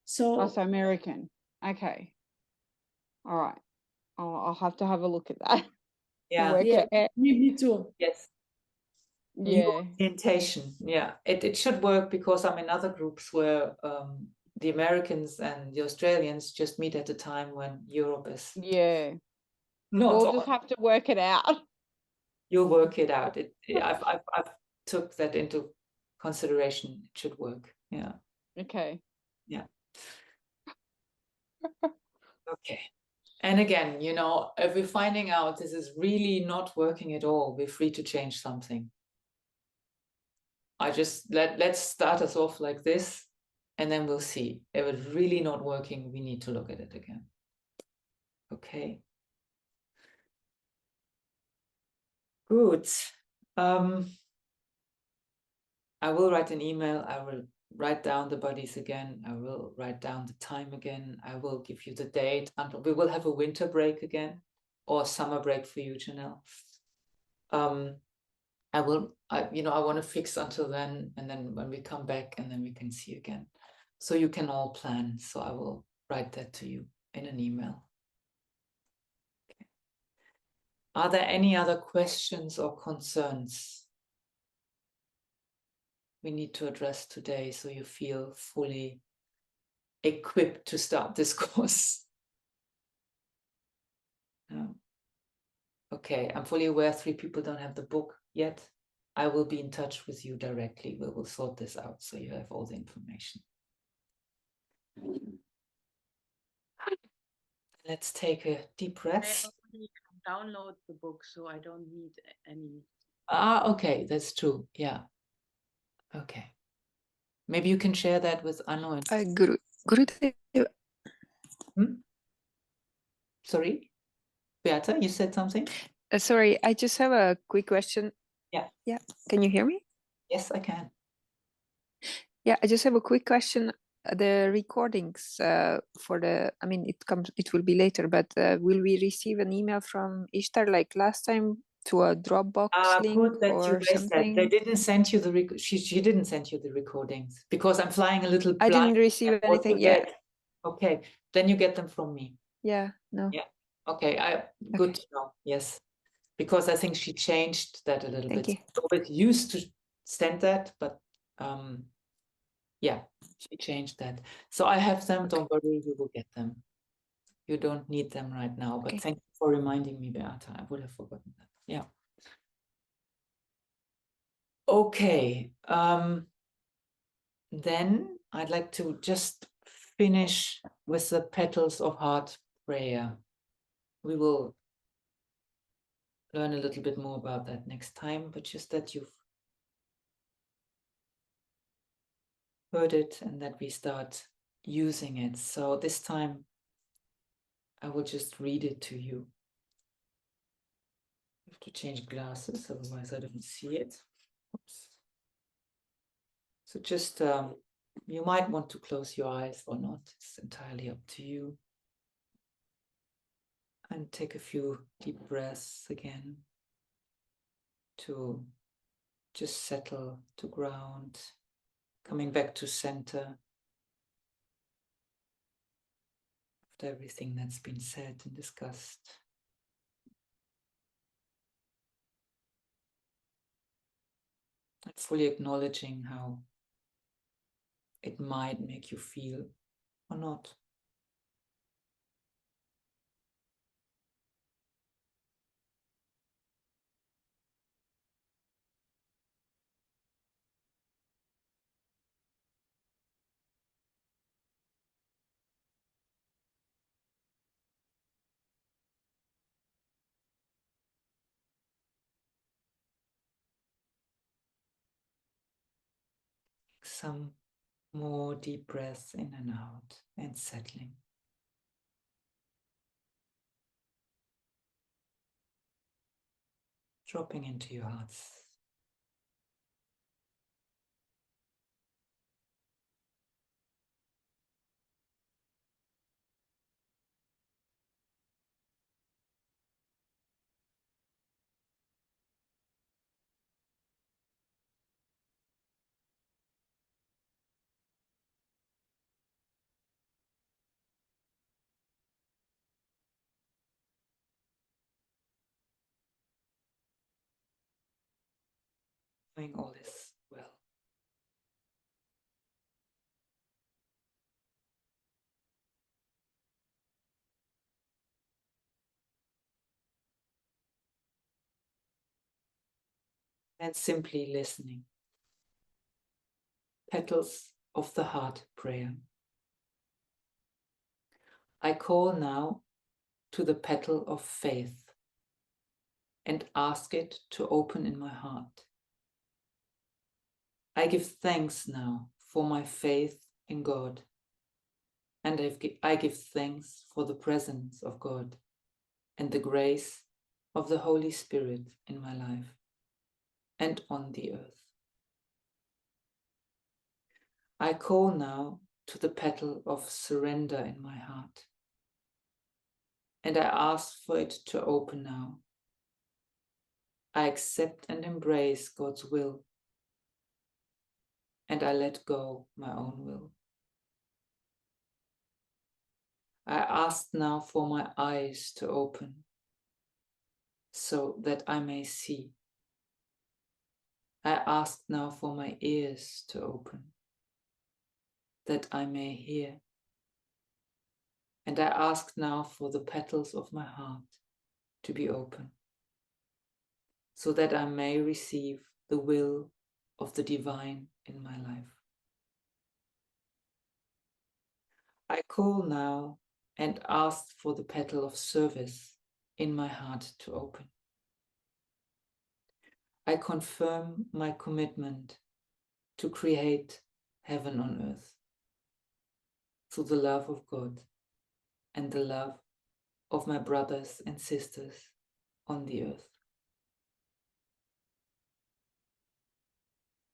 So American. Okay. All right. I'll have to have a look at that. Yeah. Me too. Yes. Yeah. New orientation. Yeah. It should work because I'm in other groups where the Americans and the Australians just meet at a time when Europe is Yeah. not We'll on. just have to work it out. You'll work it out. I've took that into consideration. It should work. Yeah. Okay. Yeah. Okay. And again, you know, if we're finding out this is really not working at all, we're free to change something. I just let's start us off like this, and then we'll see. If it's really not working, we need to look at it again. Okay. Good. I will write an email. I will write down the bodies again. I will write down the time again. I will give you the date until we will have a winter break again, or summer break for you, Janelle. I want to fix until then, and then when we come back, and then we can see again. So you can all plan. So I will write that to you in an email. Okay. Are there any other questions or concerns we need to address today so you feel fully equipped to start this course? No. Okay, I'm fully aware 3 people don't have the book yet. I will be in touch with you directly. We will sort this out so you have all the information. Let's take a deep breath. I already download the book, so I don't need any. Okay, that's true. Yeah. Okay. Maybe you can share that with Anu. Sorry, Beata, you said something? Sorry, I just have a quick question. Yeah. Yeah. Can you hear me? Yes, I can. Yeah, I just have a quick question. The recordings for the, I mean, it will be later, but will we receive an email from Ishtar like last time to a Dropbox link Good that you or raised something? that. They didn't send you the she didn't send you the recordings because I'm flying a little I blind. didn't receive anything yet. Okay, then you get them from me. Yeah, no. Yeah. Okay, good to know. Yes, because I think she changed that a little bit. Thank you. She always used to send that, but yeah, she changed that. So I have them. Don't worry, you will get them. You don't need them right now, but thank you for reminding me, Beata. I would have forgotten that. Yeah. Okay. Then I'd like to just finish with the petals of heart prayer. We will learn a little bit more about that next time, but just that you've heard it and that we start using it. So this time I will just read it to you. I have to change glasses, otherwise I don't see it. Oops. So just, you might want to close your eyes or not. It's entirely up to you. And take a few deep breaths again to just settle to ground, coming back to center after everything that's been said and discussed. And fully acknowledging how it might make you feel or not. Some more deep breaths in and out and settling. Dropping into your hearts. Doing all this well. and simply listening. Petals of the Heart prayer. I call now to the petal of faith and ask it to open in my heart. I give thanks now for my faith in God, and I give thanks for the presence of God and the grace of the Holy Spirit in my life and on the earth. I call now to the petal of surrender in my heart, and I ask for it to open now. I accept and embrace God's will, and I let go my own will. I ask now for my eyes to open, so that I may see. I ask now for my ears to open, that I may hear. And I ask now for the petals of my heart to be open, so that I may receive the will of the divine in my life. I call now and ask for the petal of service in my heart to open. I confirm my commitment to create heaven on earth through the love of God and the love of my brothers and sisters on the earth.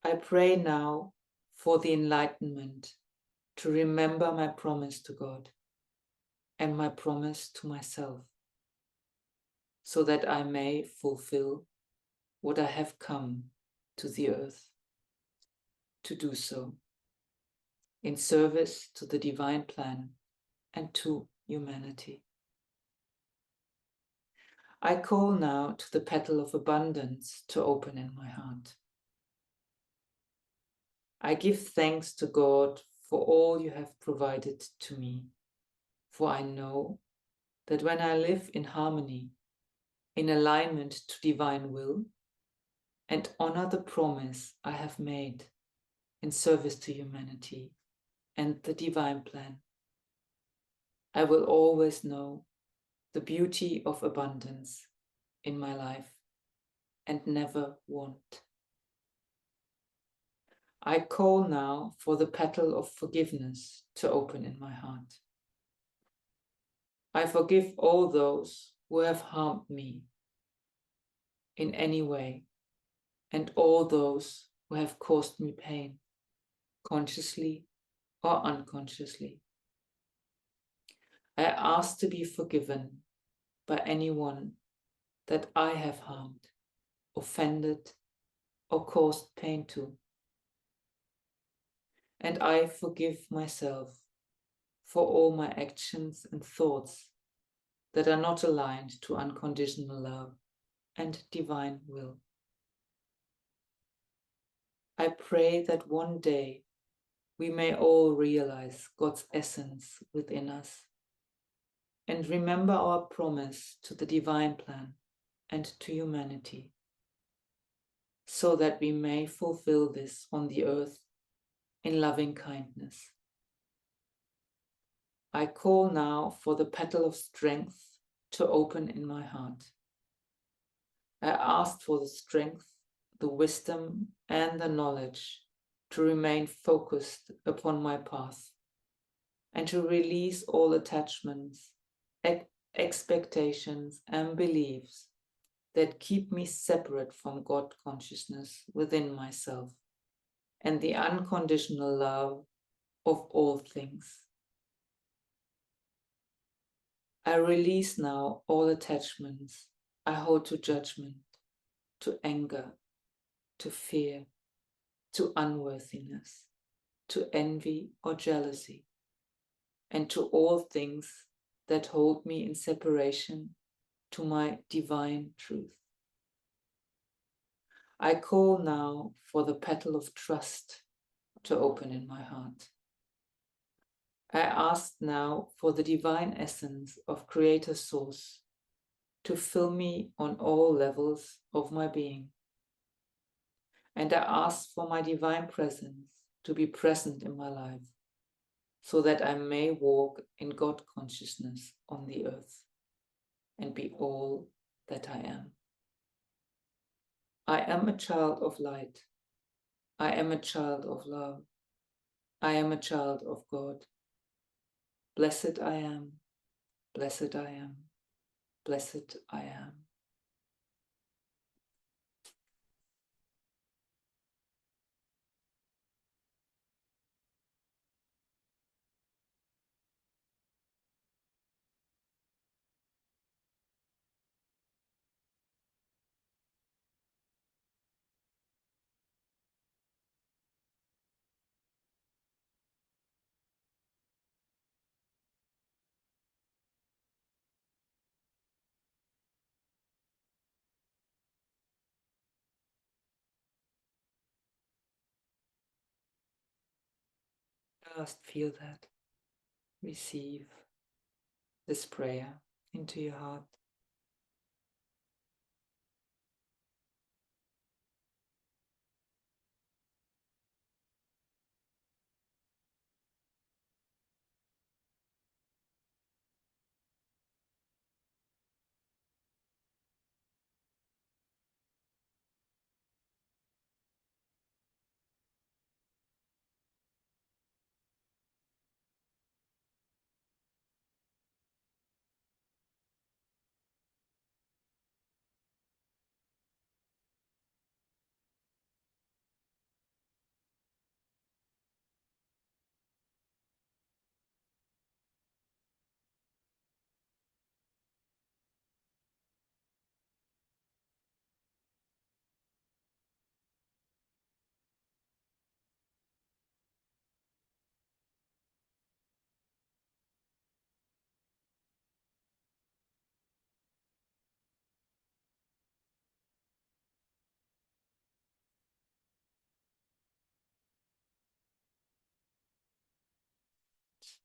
I pray now for the enlightenment to remember my promise to God and my promise to myself, so that I may fulfill what I have come to the earth to do so, in service to the divine plan and to humanity. I call now to the petal of abundance to open in my heart. I give thanks to God for all you have provided to me, for I know that when I live in harmony, in alignment to divine will, and honor the promise I have made in service to humanity and the divine plan, I will always know the beauty of abundance in my life and never want. I call now for the petal of forgiveness to open in my heart. I forgive all those who have harmed me in any way, and all those who have caused me pain, consciously or unconsciously. I ask to be forgiven by anyone that I have harmed, offended, or caused pain to. And I forgive myself for all my actions and thoughts that are not aligned to unconditional love and divine will. I pray that one day we may all realize God's essence within us and remember our promise to the divine plan and to humanity, so that we may fulfill this on the earth in loving kindness. I call now for the petal of strength to open in my heart. I ask for the strength, the wisdom, and the knowledge to remain focused upon my path and to release all attachments, expectations, and beliefs that keep me separate from God consciousness within myself and the unconditional love of all things. I release now all attachments I hold to judgment, to anger, to fear, to unworthiness, to envy or jealousy, and to all things that hold me in separation to my divine truth. I call now for the petal of trust to open in my heart. I ask now for the divine essence of Creator Source to fill me on all levels of my being. And I ask for my divine presence to be present in my life, so that I may walk in God consciousness on the earth and be all that I am. I am a child of light. I am a child of love. I am a child of God. Blessed I am. Blessed I am. Blessed I am. Just feel that. Receive this prayer into your heart.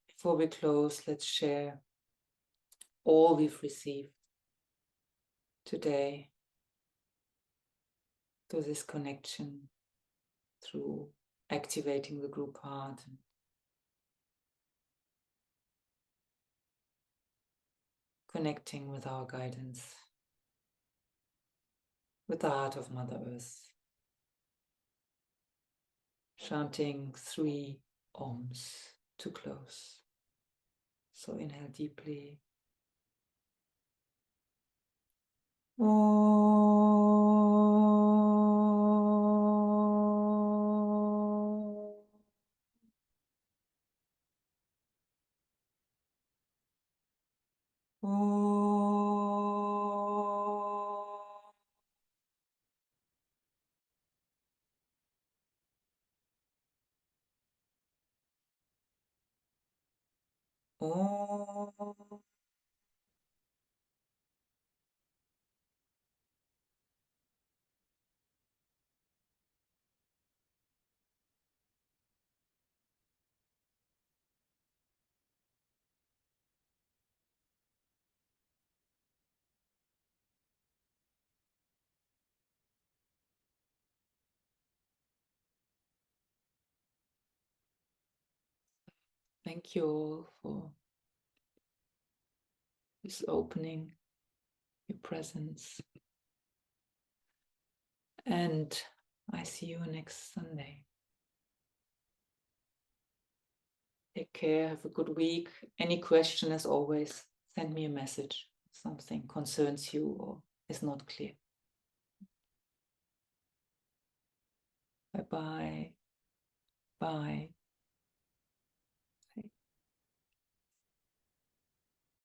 Before we close, let's share all we've received today through this connection, through activating the group heart and connecting with our guidance, with the heart of Mother Earth, chanting 3 Oms to close. So inhale deeply. Thank you all for this opening, your presence. And I see you next Sunday. Take care, have a good week. Any question, as always, send me a message. If something concerns you or is not clear. Bye-bye. Bye.